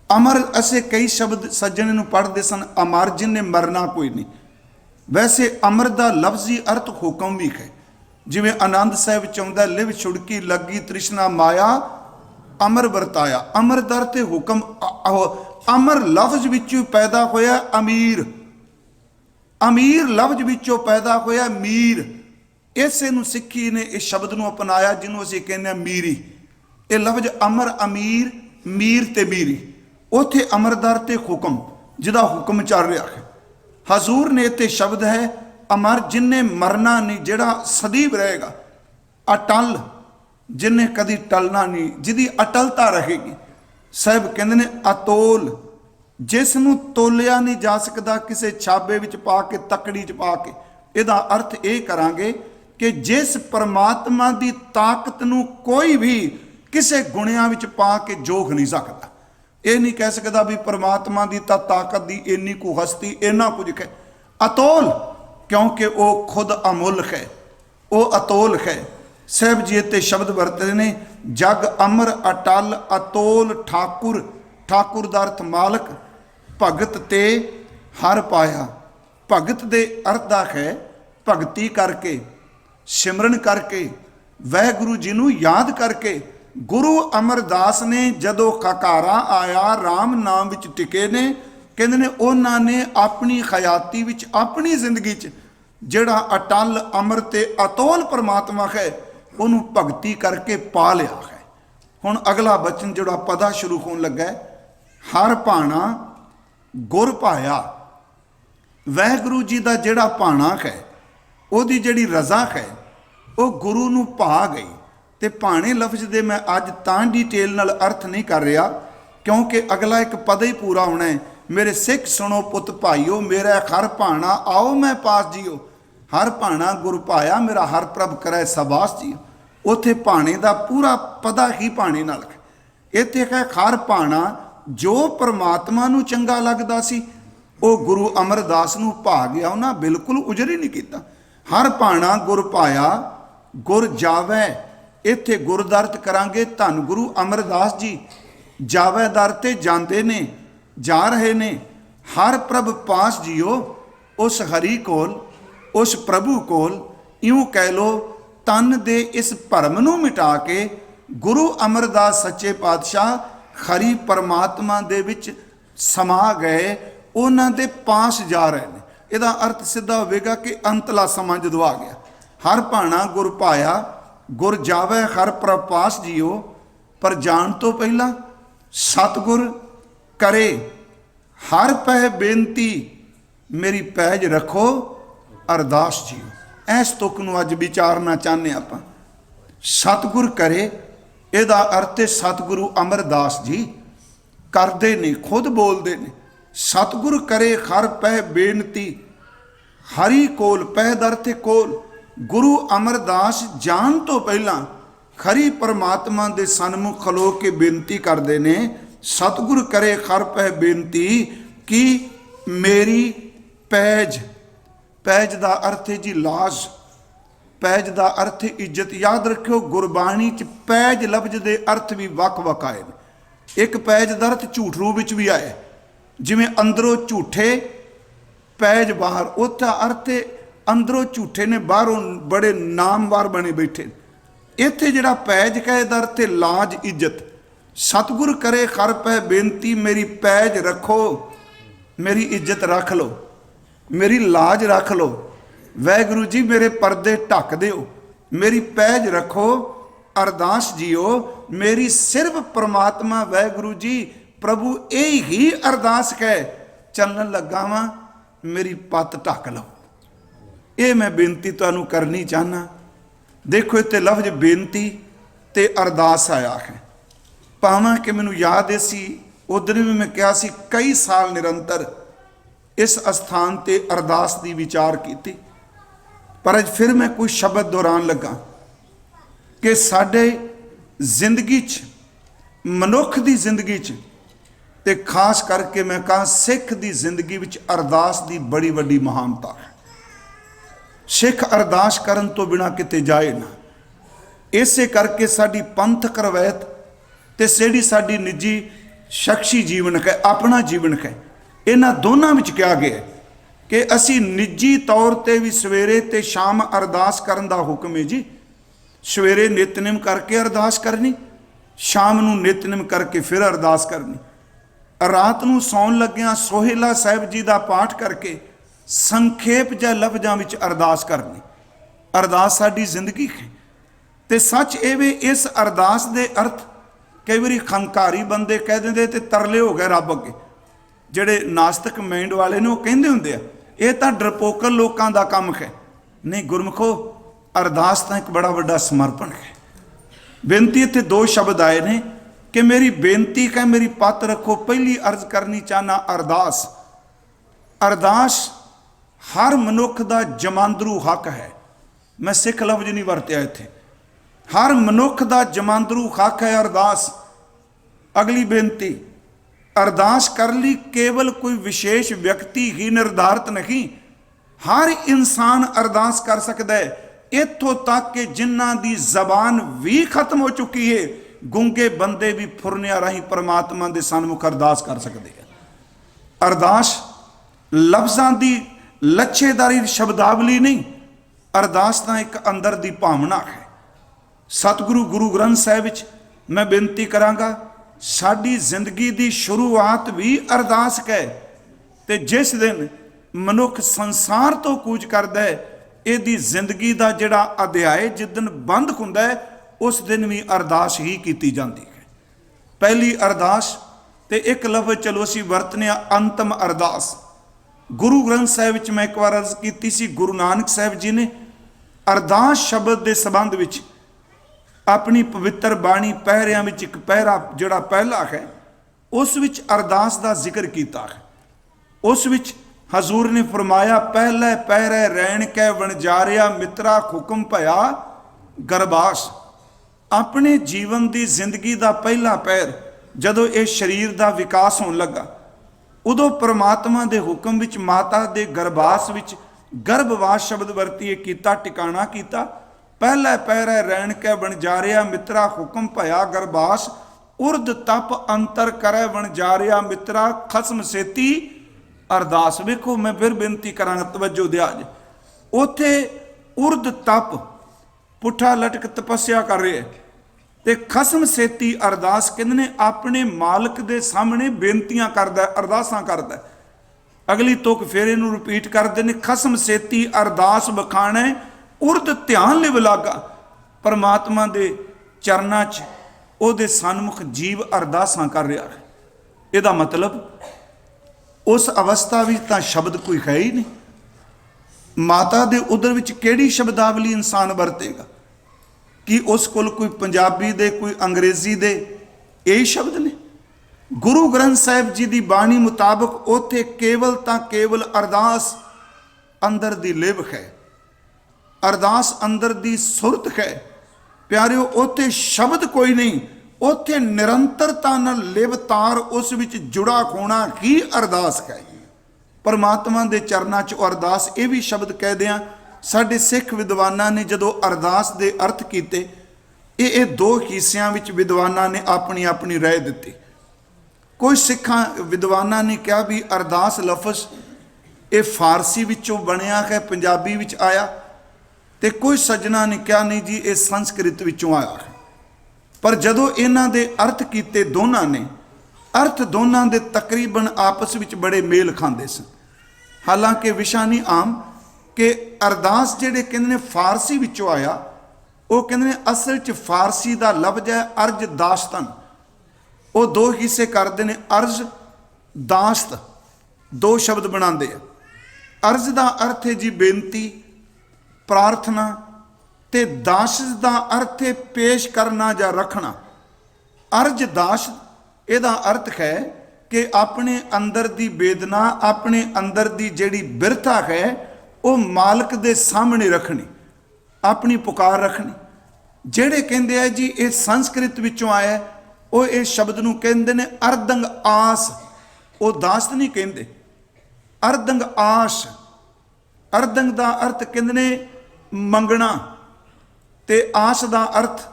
अमर। असे कई शब्द सज्जन नूं पढ़दे सन, अमर जिन्हें मरना कोई नहीं। वैसे अमर दा लफ्जी अर्थ हुक्म भी है, जिवें आनंद साहिब च आउंदा, लिव छुड़की लगी तृष्णा माया, अमर वरताया। अमर दा अर्थ हुक्म। अमर लफ्ज विचों पैदा होया अमीर, अमीर लफ्ज विचों पैदा होया मीर। इसे नूं सिੱਖੀ ने इस शब्द नूं अपनाया जिन्हों असीं कहने मीरी। ये लफ्ज अमर अमीर मीर ते मीरी, उत्थे अमरदार ते हुक्म, जिहदा हुक्म चल रहा है। हजूर ने इत्थे शब्द है अमर, जिन्हें मरना नहीं, जिहड़ा सदैव रहेगा। अटल, जिन्हें कदी टलना नहीं, जिहदी अटलता रहेगी। साहब कहते ने अतोल, जिस नूं तोलिया नहीं जा सकता किसी छाबे विच पा के, तकड़ी च पा के। इहदा अर्थ ये करांगे कि जिस परमात्मा की ताकत नूं कोई भी किसी गुणियां विच पा के जोख नहीं सकता। ये नहीं कह सकता भी परमात्मा की ताकत की इन्नी को हस्ती, इन्ना कुछ है। अतोल, क्योंकि वो खुद अमुल है, वो अतोल है। साहब जी इत्ते शब्द वरतदे ने, जग अमर अटल अतोल ठाकुर। ठाकुर दा अर्थ मालक, भगत ते हर पाया। भगत दे अर्थ दा है भगती करके, सिमरन करके, ਵਾਹਿਗੁਰੂ ਜੀ ਨੂੰ ਯਾਦ ਕਰਕੇ ਗੁਰੂ ਅਮਰਦਾਸ ਨੇ ਜਦੋਂ ਖਕਾਰਾ ਆਇਆ ਰਾਮ ਨਾਮ ਵਿੱਚ ਟਿਕੇ ਨੇ, ਕਹਿੰਦੇ ਨੇ ਉਹਨਾਂ ਨੇ ਆਪਣੀ ਹਯਾਤੀ ਵਿੱਚ, ਆਪਣੀ ਜ਼ਿੰਦਗੀ 'ਚ ਜਿਹੜਾ ਅਟਲ ਅਮਰ ਤੇ ਅਤੋਲ ਪਰਮਾਤਮਾ ਹੈ ਉਹਨੂੰ ਭਗਤੀ ਕਰਕੇ ਪਾ ਲਿਆ ਹੈ। ਹੁਣ ਅਗਲਾ ਬਚਨ ਜਿਹੜਾ ਪਦਾ ਸ਼ੁਰੂ ਹੋਣ ਲੱਗਾ, ਹਰ ਭਾਣਾ ਗੁਰ ਭਾਇਆ। ਵਾਹਿਗੁਰੂ ਜੀ ਦਾ ਜਿਹੜਾ ਭਾਣਾ ਹੈ, ਉਹਦੀ ਜਿਹੜੀ ਰਜ਼ਾ ਹੈ, ਉਹ ਗੁਰੂ ਨੂੰ ਭਾ ਗਈ। ਤੇ ਭਾਣੇ ਲਫ਼ਜ਼ ਦੇ ਮੈਂ ਅੱਜ ਤਾਂ ਡਿਟੇਲ ਨਾਲ ਅਰਥ ਨਹੀਂ ਕਰ ਰਿਹਾ, ਕਿਉਂਕਿ ਅਗਲਾ ਇੱਕ ਪਦ ਹੀ ਪੂਰਾ ਹੋਣਾ ਹੈ। ਮੇਰੇ ਸਿੱਖ ਸੁਣੋ ਪੁੱਤ ਭਾਈਓ, ਮੇਰਾ ਹਰ ਭਾਣਾ ਆਓ ਮੈਂ ਪਾਸ ਜੀਓ। ਹਰ ਭਾਣਾ ਗੁਰ ਭਾਇਆ, ਮੇਰਾ ਹਰ ਪ੍ਰਭ ਕਰੇ ਸਬਾਸ ਜੀਓ। ਉੱਥੇ ਭਾਣੇ ਦਾ ਪੂਰਾ ਪਦਾ ਹੀ ਭਾਣੇ ਨਾਲ ਹੈ। ਇੱਥੇ ਹੈ ਹਰ ਭਾਣਾ ਜੋ ਪਰਮਾਤਮਾ ਨੂੰ ਚੰਗਾ ਲੱਗਦਾ ਸੀ ਉਹ ਗੁਰੂ ਅਮਰਦਾਸ ਨੂੰ ਭਾ ਗਿਆ, ਉਹਨਾਂ ਬਿਲਕੁਲ ਉਜਰ ਹੀ ਨਹੀਂ ਕੀਤਾ। ਹਰ ਭਾਣਾ ਗੁਰ ਭਾਇਆ ਗੁਰ ਜਾਵੈ। ਇੱਥੇ ਗੁਰ ਦਾ ਅਰਥ ਕਰਾਂਗੇ ਧੰਨ ਗੁਰੂ ਅਮਰਦਾਸ ਜੀ ਜਾਵੈ ਦਰ ਤੇ ਜਾਂਦੇ ਨੇ, ਜਾ ਰਹੇ ਨੇ। ਹਰ ਪ੍ਰਭ ਪਾਸ ਜੀਓ, ਉਸ ਹਰੀ ਕੋਲ, ਉਸ ਪ੍ਰਭੂ ਕੋਲ। ਇਉਂ ਕਹਿ ਲੋ ਤਨ ਦੇ ਇਸ ਭਰਮ ਨੂੰ ਮਿਟਾ ਕੇ ਗੁਰੂ ਅਮਰਦਾਸ ਸੱਚੇ ਪਾਤਸ਼ਾਹ ਹਰੀ ਪਰਮਾਤਮਾ ਦੇ ਵਿੱਚ ਸਮਾ ਗਏ, ਉਹਨਾਂ ਦੇ ਪਾਸ ਜਾ ਰਹੇ ਨੇ। ਇਹਦਾ ਅਰਥ ਸਿੱਧਾ ਹੋਵੇਗਾ ਕਿ ਅੰਤਲਾ ਸਮਾਂ ਜਦੋਂ ਆ ਗਿਆ। ਹਰ ਭਾਣਾ ਗੁਰ ਭਾਇਆ ਗੁਰ ਜਾਵੇ ਹਰ ਪ੍ਰਭ ਪਾਸ ਜੀਓ। ਪਰ ਜਾਣ ਤੋਂ ਪਹਿਲਾਂ ਸਤਿਗੁਰ ਕਰੇ ਹਰ ਪੈ ਬੇਨਤੀ, ਮੇਰੀ ਪੈਜ ਰੱਖੋ ਅਰਦਾਸ ਜੀਓ। ਇਸ ਤੁਕ ਨੂੰ ਅੱਜ ਵਿਚਾਰਨਾ ਚਾਹੁੰਦੇ ਆਪਾਂ। ਸਤਿਗੁਰ ਕਰੇ, ਇਹਦਾ ਅਰਥ ਹੈ ਸਤਿਗੁਰੂ ਅਮਰਦਾਸ ਜੀ ਕਰਦੇ ਨੇ, ਖੁਦ ਬੋਲਦੇ ਨੇ। ਸਤਿਗੁਰ ਕਰੇ ਹਰ ਪੈ ਬੇਨਤੀ, ਹਰੀ ਕੋਲ, ਪੈ ਦਰ ਤੇ ਕੋਲ। ਗੁਰੂ ਅਮਰਦਾਸ ਜਾਣ ਤੋਂ ਪਹਿਲਾਂ ਖਰੀ ਪਰਮਾਤਮਾ ਦੇ ਸਨਮੁਖ ਖਲੋ ਕੇ ਬੇਨਤੀ ਕਰਦੇ ਨੇ। ਸਤਿਗੁਰ ਕਰੇ ਹਰ ਪੈ ਬੇਨਤੀ ਕਿ ਮੇਰੀ ਪੈਜ, ਪੈਜ ਦਾ ਅਰਥ ਹੈ ਜੀ ਲਾਜ, ਪੈਜ ਦਾ ਅਰਥ ਇੱਜ਼ਤ। ਯਾਦ ਰੱਖਿਓ ਗੁਰਬਾਣੀ 'ਚ ਪੈਜ ਲਫ਼ਜ਼ ਦੇ ਅਰਥ ਵੀ ਵੱਖ-ਵੱਖ ਆਏ ਨੇ। ਇੱਕ ਪੈਜ ਦਾ ਅਰਥ ਝੂਠ ਰੂਪ ਵਿੱਚ ਵੀ ਆਇਆ, ਜਿਵੇਂ ਅੰਦਰੋਂ ਝੂਠੇ ਪੈਜ ਬਾਹਰ, ਉਹਦਾ ਅਰਥ ਅੰਦਰੋਂ ਝੂਠੇ ਨੇ, ਬਾਹਰੋਂ ਬੜੇ ਨਾਮਵਾਰ ਬਣੇ ਬੈਠੇ। ਇੱਥੇ ਜਿਹੜਾ ਪੈਜ ਕਹੇ ਦਾ ਅਰਥ ਲਾਜ, ਇੱਜ਼ਤ। ਸਤਿਗੁਰ ਕਰੇ ਹਰ ਪੈ ਬੇਨਤੀ, ਮੇਰੀ ਪੈਜ ਰੱਖੋ, ਮੇਰੀ ਇੱਜ਼ਤ ਰੱਖ ਲਓ, ਮੇਰੀ ਲਾਜ ਰੱਖ ਲਓ। ਵਾਹਿਗੁਰੂ ਜੀ ਮੇਰੇ ਪਰਦੇ ਢੱਕ ਦਿਓ, ਮੇਰੀ ਪੈਜ ਰੱਖੋ ਅਰਦਾਸ ਜੀਓ। ਮੇਰੀ ਸਿਰਫ ਪਰਮਾਤਮਾ ਵਾਹਿਗੁਰੂ ਜੀ ਪ੍ਰਭੂ ਇਹ ਹੀ ਅਰਦਾਸ ਕਹਿ ਚੱਲਣ ਲੱਗਾ ਵਾਂ, ਮੇਰੀ ਪੱਤ ਢੱਕ ਲਓ। ਇਹ ਮੈਂ ਬੇਨਤੀ ਤੁਹਾਨੂੰ ਕਰਨੀ ਚਾਹਨਾ। ਦੇਖੋ ਇੱਥੇ ਲਫ਼ਜ਼ ਬੇਨਤੀ ਤੇ ਅਰਦਾਸ ਆਇਆ ਹੈ। ਭਾਵਾਂ ਕਿ ਮੈਨੂੰ ਯਾਦ ਹੈ ਸੀ ਉਦੋਂ ਵੀ ਮੈਂ ਕਿਹਾ ਸੀ ਕਈ ਸਾਲ ਨਿਰੰਤਰ ਇਸ ਅਸਥਾਨ ਤੇ ਅਰਦਾਸ ਦੀ ਵਿਚਾਰ ਕੀਤੀ, ਪਰ ਅੱਜ ਫਿਰ ਮੈਂ ਕੋਈ ਸ਼ਬਦ ਦੁਹਰਾਉਣ ਲੱਗਾ ਕਿ ਸਾਡੇ ਜ਼ਿੰਦਗੀ 'ਚ, ਮਨੁੱਖ ਦੀ ਜ਼ਿੰਦਗੀ 'ਚ, ਤੇ ਖਾਸ ਕਰਕੇ ਮੈਂ ਕਹਾਂ ਸਿੱਖ ਦੀ ਜ਼ਿੰਦਗੀ ਵਿੱਚ ਅਰਦਾਸ ਦੀ ਬੜੀ ਵੱਡੀ ਮਹਾਨਤਾ ਹੈ। ਸਿੱਖ ਅਰਦਾਸ ਕਰਨ ਤੋਂ ਬਿਨਾਂ ਕਿਤੇ ਜਾਏ ਨਾ। ਇਸੇ ਕਰਕੇ ਸਾਡੀ ਪੰਥਕ ਰਵਾਇਤ ਤੇ ਜਿਹੜੀ ਸਾਡੀ ਨਿੱਜੀ ਸ਼ਖਸੀ ਜੀਵਨ ਹੈ, ਆਪਣਾ ਜੀਵਨ ਹੈ, ਇਹਨਾਂ ਦੋਨਾਂ ਵਿੱਚ ਕਿਹਾ ਗਿਆ ਕਿ ਅਸੀਂ ਨਿੱਜੀ ਤੌਰ ਤੇ ਵੀ ਸਵੇਰੇ ਤੇ ਸ਼ਾਮ ਅਰਦਾਸ ਕਰਨ ਦਾ ਹੁਕਮ ਹੈ ਜੀ। ਸਵੇਰੇ ਨਿਤਨੇਮ ਕਰਕੇ ਅਰਦਾਸ ਕਰਨੀ, ਸ਼ਾਮ ਨੂੰ ਨਿਤਨੇਮ ਕਰਕੇ ਫਿਰ ਅਰਦਾਸ ਕਰਨੀ। ਰਾਤ ਨੂੰ ਸੌਣ ਲੱਗਿਆਂ ਸੋਹਿਲਾ ਸਾਹਿਬ ਜੀ ਦਾ ਪਾਠ ਕਰਕੇ ਸੰਖੇਪ ਜਾਂ ਲਫ਼ਜ਼ਾਂ ਵਿੱਚ ਅਰਦਾਸ ਕਰਨੀ। ਅਰਦਾਸ ਸਾਡੀ ਜ਼ਿੰਦਗੀ ਹੈ। ਤੇ ਸੱਚ ਇਹ ਵੀ ਇਸ ਅਰਦਾਸ ਦੇ ਅਰਥ ਕਈ ਵਾਰੀ ਖੰਕਾਰੀ ਬੰਦੇ ਕਹਿ ਦਿੰਦੇ ਤੇ ਤਰਲੇ ਹੋ ਗਏ ਰੱਬ ਅੱਗੇ। ਜਿਹੜੇ ਨਾਸਤਿਕ ਮਾਈਂਡ ਵਾਲੇ ਨੇ ਉਹ ਕਹਿੰਦੇ ਹੁੰਦੇ ਆ ਇਹ ਤਾਂ ਡਰਪੋਕਲ ਲੋਕਾਂ ਦਾ ਕੰਮ ਹੈ। ਨਹੀਂ ਗੁਰਮੁਖੋ, ਅਰਦਾਸ ਤਾਂ ਇੱਕ ਬੜਾ ਵੱਡਾ ਸਮਰਪਣ ਹੈ। ਬੇਨਤੀ ਇੱਥੇ ਦੋ ਸ਼ਬਦ ਆਏ ਨੇ ਕਿ ਮੇਰੀ ਬੇਨਤੀ ਕਹੇ ਮੇਰੀ ਪੱਤ ਰੱਖੋ। ਪਹਿਲੀ ਅਰਜ਼ ਕਰਨੀ ਚਾਹਨਾ ਅਰਦਾਸ। ਅਰਦਾਸ ਹਰ ਮਨੁੱਖ ਦਾ ਜਮਾਂਦਰੂ ਹੱਕ ਹੈ। ਮੈਂ ਸਿੱਖ ਲਫ਼ਜ਼ ਨਹੀਂ ਵਰਤਿਆ ਇੱਥੇ। ਹਰ ਮਨੁੱਖ ਦਾ ਜਮਾਂਦਰੂ ਹੱਕ ਹੈ ਅਰਦਾਸ। ਅਗਲੀ ਬੇਨਤੀ, ਅਰਦਾਸ ਕਰਨ ਲਈ ਕੇਵਲ ਕੋਈ ਵਿਸ਼ੇਸ਼ ਵਿਅਕਤੀ ਹੀ ਨਿਰਧਾਰਿਤ ਨਹੀਂ, ਹਰ ਇਨਸਾਨ ਅਰਦਾਸ ਕਰ ਸਕਦਾ ਹੈ। ਇੱਥੋਂ ਤੱਕ ਕਿ ਜਿਨ੍ਹਾਂ ਦੀ ਜ਼ਬਾਨ ਵੀ ਖਤਮ ਹੋ ਚੁੱਕੀ ਹੈ, ਗੁੰਗੇ ਬੰਦੇ ਵੀ ਫੁਰਨਿਆਂ ਰਾਹੀਂ ਪਰਮਾਤਮਾ ਦੇ ਸਨਮੁਖ ਅਰਦਾਸ ਕਰ ਸਕਦੇ ਆ। ਅਰਦਾਸ ਲਫ਼ਜ਼ਾਂ ਦੀ ਲੱਛੇਦਾਰੀ ਸ਼ਬਦਾਵਲੀ ਨਹੀਂ, ਅਰਦਾਸ ਤਾਂ ਇੱਕ ਅੰਦਰ ਦੀ ਭਾਵਨਾ ਹੈ। सतगुरु गुरु ग्रंथ साहिब विच मैं बेनती करांगा, साडी जिंदगी दी शुरुआत भी अरदास है। ते जिस दिन मनुख संसार तो कूच करदा है, इहदी जिंदगी दा जिहड़ा अध्याय जिस दिन बंद हुंदा है, उस दिन भी अरदास ही कीती जाती है। पहली अरदास ते एक लफ्ज़ चलो असीं वरतने अंतम अरदास। गुरु ग्रंथ साहिब विच मैं एक बार अर्ज कीती सी, गुरु नानक साहिब जी ने अरदास शब्द के संबंध विच अपनी पवित्र बाणी पहरियां विच एक पहरा जिहड़ा पहला है, उस विच अरदास का जिक्र किया है। उस विच हजूर ने फरमाया, पहले पहरे रैन कै वणजारिया मित्रा हुक्म भया गरबास। अपने जीवन की जिंदगी का पहला पैर जदों ये शरीर का विकास होने लगा, उदों परमात्मा के हुक्म विच माता के गरबास विच गर्भवास शब्द वरतीए किया, टिकाणा किया। पहले पैरे रैन कै वणजारिया मित्रा हुक्म भया गरबास, उर्द तप अंतर करे वणजारिया मित्रा खसम सेती अरदास। वेखो मैं फिर बेनती करांगा, तवज्जो दिया जे, उथे उर्द तप पुठा लटक तपस्या कर रहे ते खसम सेती अरदास कहंदे ने अपने मालक दे सामने बेनतियां करदा, अरदासां करदा। अगली तुक फिर इहनूं रिपीट करदे ने, खसम सेती अरदास बखाणे उर्द ध्यान लिव लागा। परमात्मा दे चरनां च उहदे सन्मुख जीव अरदासां कर रहा है। इहदा मतलब उस अवस्था विच तां शब्द कोई है ही नहीं। माता दे उदर विच किहड़ी शब्दावली इंसान वरतेगा? कि उस कोल कोई पंजाबी दे, कोई अंग्रेजी दे यही शब्द ने? गुरु ग्रंथ साहिब जी की बाणी मुताबक उथे केवल तां केवल अरदास अंदर दी लिव है, अरदास अंदर दी सुरत है। प्यारिओ, उथे शब्द कोई नहीं, उथे निरंतरता नाल लिव तार उस विच जुड़ा होना ही अरदास है। परमात्मा दे चरनां च अरदास, ये भी शब्द कह दियां। साडे सिख विद्वानां ने जदों अरदास दे अर्थ कीते, ये दो हिस्सियां विच विद्वानां ने अपनी अपनी राय दित्ती। कोई सिखां विद्वानां ने कहा भी अरदास लफज ये फारसी विचों बनिया है, पंजाबी विच आया। ते कोई सज्जना ने कहा नहीं जी, ये संस्कृत विचों आया है। पर जदों इन्हां दे अर्थ कीते दोनां ने, अर्थ दोनां दे तकरीबन आपस विच बड़े मेल खांदे सन। हालांकि विशा नहीं आम कि अरदास जिहड़े कहंदे ने फारसी विचों आया, वो कहंदे ने असल च फारसी का लफ्ज है अर्ज दाश्तन। वो दो हिस्से करते हैं, अर्ज दाश्त, दो शब्द बनाते हैं। अर्ज का अर्थ है जी बेनती, प्रार्थना, ते दाश्त का अर्थ है पेश करना या रखना। अर्ज दाश्त इहदा अर्थ है कि अपने अंदर की वेदना, अपने अंदर की जिहड़ी बिरथा है, वो मालक दे सामने रखनी, अपनी पुकार रखनी। जिहड़े कहंदे आ जी ये संस्कृत विचों आया, वो इस शब्द नूं कहंदे ने अर्दंग आस। वो दाश्त नहीं कहंदे, अर्दंग आस। अर्दंग का अर्थ कहंदे ने मंगना, ते आस का अर्थ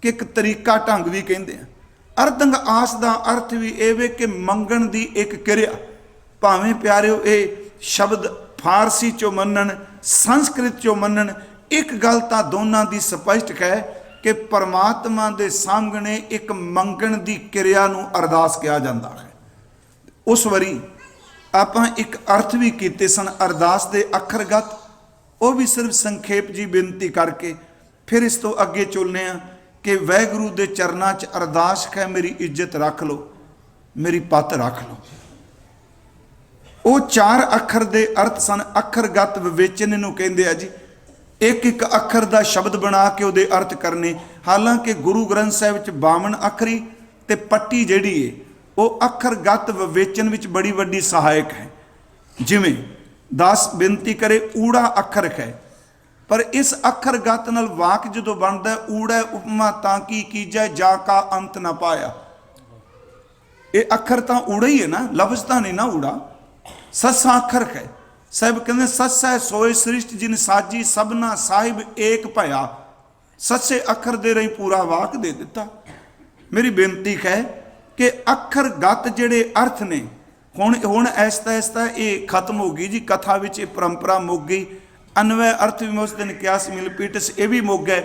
कि एक तरीका ढंग भी कहंदे आ। अर्दंग आस का अर्थ भी एवे कि मंगण की एक क्रिया। भावें प्यारिओ ये शब्द फारसी चो मनन, संस्कृत चो मनन, एक गल तां दोनां दी स्पष्ट है कि परमात्मा दे सामने एक मंगण की क्रिया नूं अरदास कहा जाता है। उस वारी आपां एक अर्थ भी कीते सन अरदास दे अखरगत, वो भी सिर्फ संखेप जी बेनती करके फिर इस तो अगे चलने कि वाहिगुरू दे चरनां च अरदास है, मेरी इज्जत रख लो, मेरी पत रख लो। वो चार अखर दे अर्थ सन। अखरगत विवेचन नूं कहंदे आ जी, एक एक अखर का शब्द बना के उहदे अर्थ करने। हालांकि गुरु ग्रंथ साहिब च 52 अखरी ते पट्टी जिहड़ी है वो अखरगत विवेचन विच बड़ी वड्डी सहायक है। जिवें दास बेनती करे ऊड़ा अखर है, पर इस अखरगत नाल वाक जदों बनदा ऊड़ा उपमा तां की कीजै जा का अंत ना पाया। ये अखर तां ऊड़ा ही है ना, लफ्ज तां नहीं ना ऊड़ा। सस्सा अखर है। साहिब कहते सस्सा सोए सृष्ट जिन साजी सबना साहिब एक भया। सस्से अखर दे रही पूरा वाक दे दिता। मेरी बेनती है कि अखर गत जिहड़े अर्थ ने हुण ऐसता ऐसता ये खत्म हो गई जी। कथा विच परंपरा मुक गई। अनवय अर्थ भी उस दिन क्यास मिल पीटस ये भी मुक गए।